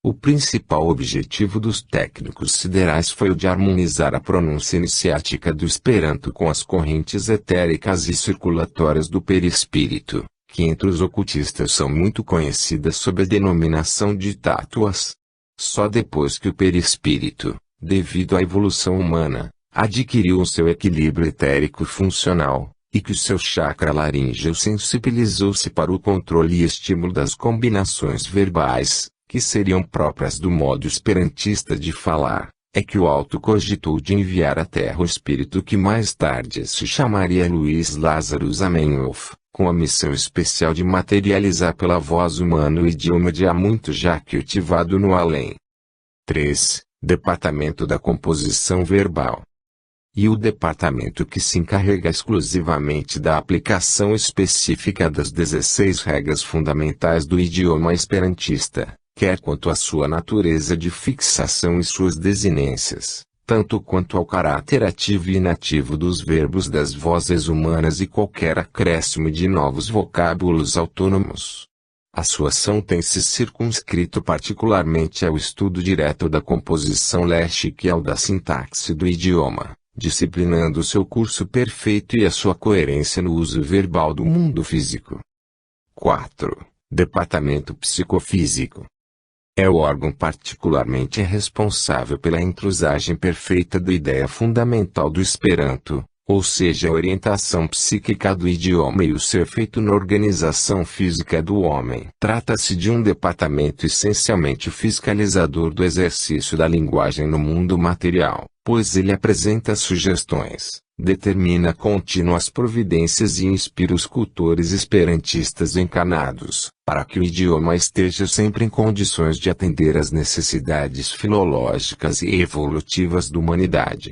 O principal objetivo dos técnicos siderais foi o de harmonizar a pronúncia iniciática do Esperanto com as correntes etéricas e circulatórias do perispírito, que entre os ocultistas são muito conhecidas sob a denominação de tátuas. Só depois que o perispírito, devido à evolução humana, adquiriu o seu equilíbrio etérico funcional, e que o seu chakra laríngeo sensibilizou-se para o controle e estímulo das combinações verbais, que seriam próprias do modo esperantista de falar. É que o alto cogitou de enviar à Terra o espírito que mais tarde se chamaria Luiz Lázaro Zamenhof, com a missão especial de materializar pela voz humana o idioma de há muito já cultivado no além. 3. Departamento da composição verbal. E o departamento que se encarrega exclusivamente da aplicação específica das 16 regras fundamentais do idioma esperantista, quer quanto à sua natureza de fixação e suas desinências, tanto quanto ao caráter ativo e inativo dos verbos das vozes humanas e qualquer acréscimo de novos vocábulos autônomos. A sua ação tem se circunscrito particularmente ao estudo direto da composição léxica e ao da sintaxe do idioma, disciplinando seu curso perfeito e a sua coerência no uso verbal do mundo físico. 4. Departamento psicofísico. É o órgão particularmente responsável pela entrosagem perfeita da ideia fundamental do Esperanto, ou seja a orientação psíquica do idioma e o seu efeito na organização física do homem. Trata-se de um departamento essencialmente fiscalizador do exercício da linguagem no mundo material, pois ele apresenta sugestões, determina contínuas providências e inspira os cultores esperantistas encarnados, para que o idioma esteja sempre em condições de atender às necessidades filológicas e evolutivas da humanidade.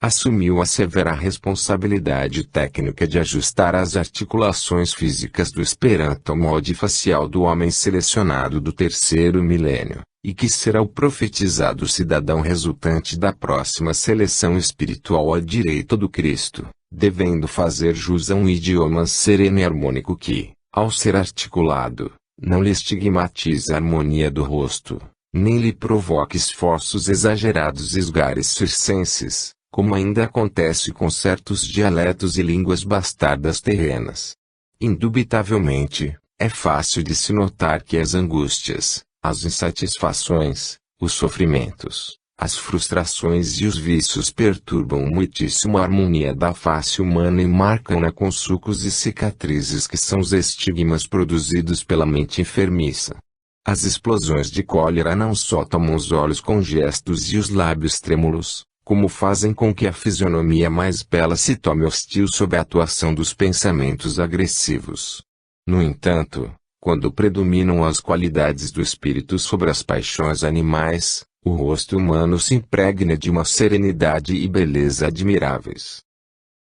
Assumiu a severa responsabilidade técnica de ajustar as articulações físicas do Esperanto ao molde facial do homem selecionado do terceiro milênio, e que será o profetizado cidadão resultante da próxima seleção espiritual à direita do Cristo, devendo fazer jus a um idioma sereno e harmônico que, ao ser articulado, não lhe estigmatize a harmonia do rosto, nem lhe provoque esforços exagerados e esgares circenses, como ainda acontece com certos dialetos e línguas bastardas terrenas. Indubitavelmente, é fácil de se notar que as angústias, as insatisfações, os sofrimentos, as frustrações e os vícios perturbam muitíssimo a harmonia da face humana e marcam-na com sulcos e cicatrizes que são os estigmas produzidos pela mente enfermiça. As explosões de cólera não só tomam os olhos com gestos e os lábios trêmulos, como fazem com que a fisionomia mais bela se tome hostil sob a atuação dos pensamentos agressivos. No entanto, quando predominam as qualidades do espírito sobre as paixões animais, o rosto humano se impregna de uma serenidade e beleza admiráveis.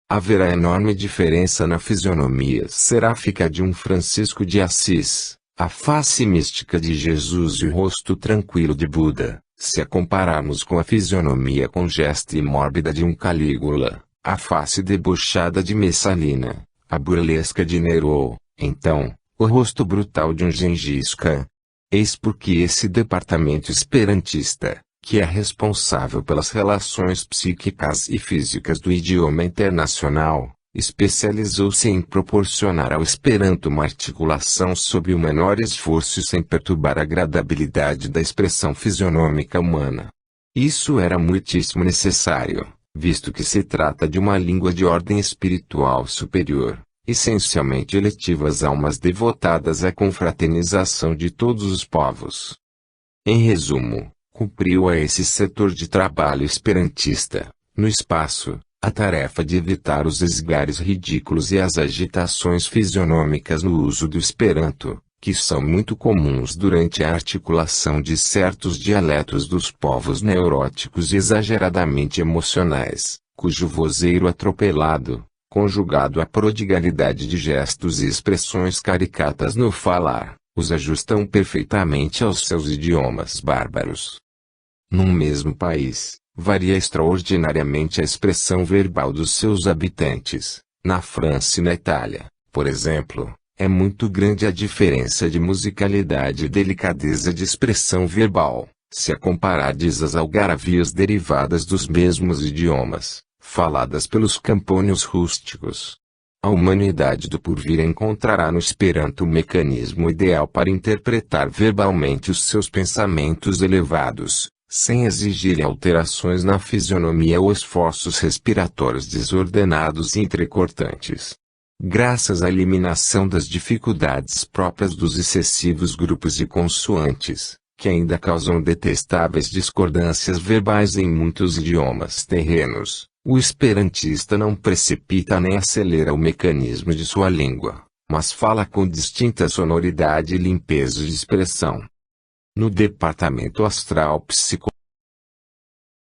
Haverá enorme diferença na fisionomia seráfica de um Francisco de Assis, a face mística de Jesus e o rosto tranquilo de Buda, se a compararmos com a fisionomia congesta e mórbida de um Calígula, a face debochada de Messalina, a burlesca de Nero, então, o rosto brutal de um Gengis Khan. Eis porque esse departamento esperantista, que é responsável pelas relações psíquicas e físicas do idioma internacional, especializou-se em proporcionar ao Esperanto uma articulação sob o menor esforço e sem perturbar a agradabilidade da expressão fisionômica humana. Isso era muitíssimo necessário, visto que se trata de uma língua de ordem espiritual superior, essencialmente eletiva às almas devotadas à confraternização de todos os povos. Em resumo, cumpriu a esse setor de trabalho esperantista, no espaço, a tarefa de evitar os esgares ridículos e as agitações fisionômicas no uso do Esperanto, que são muito comuns durante a articulação de certos dialetos dos povos neuróticos e exageradamente emocionais, cujo vozeiro atropelado, conjugado à prodigalidade de gestos e expressões caricatas no falar, os ajustam perfeitamente aos seus idiomas bárbaros. Num mesmo país, varia extraordinariamente a expressão verbal dos seus habitantes. Na França e na Itália, por exemplo, é muito grande a diferença de musicalidade e delicadeza de expressão verbal, se a comparardes as algaravias derivadas dos mesmos idiomas, faladas pelos campônios rústicos. A humanidade do porvir encontrará no Esperanto o mecanismo ideal para interpretar verbalmente os seus pensamentos elevados, sem exigir alterações na fisionomia ou esforços respiratórios desordenados e entrecortantes. Graças à eliminação das dificuldades próprias dos excessivos grupos de consoantes, que ainda causam detestáveis discordâncias verbais em muitos idiomas terrenos, o esperantista não precipita nem acelera o mecanismo de sua língua, mas fala com distinta sonoridade e limpeza de expressão. No departamento astral psicológico,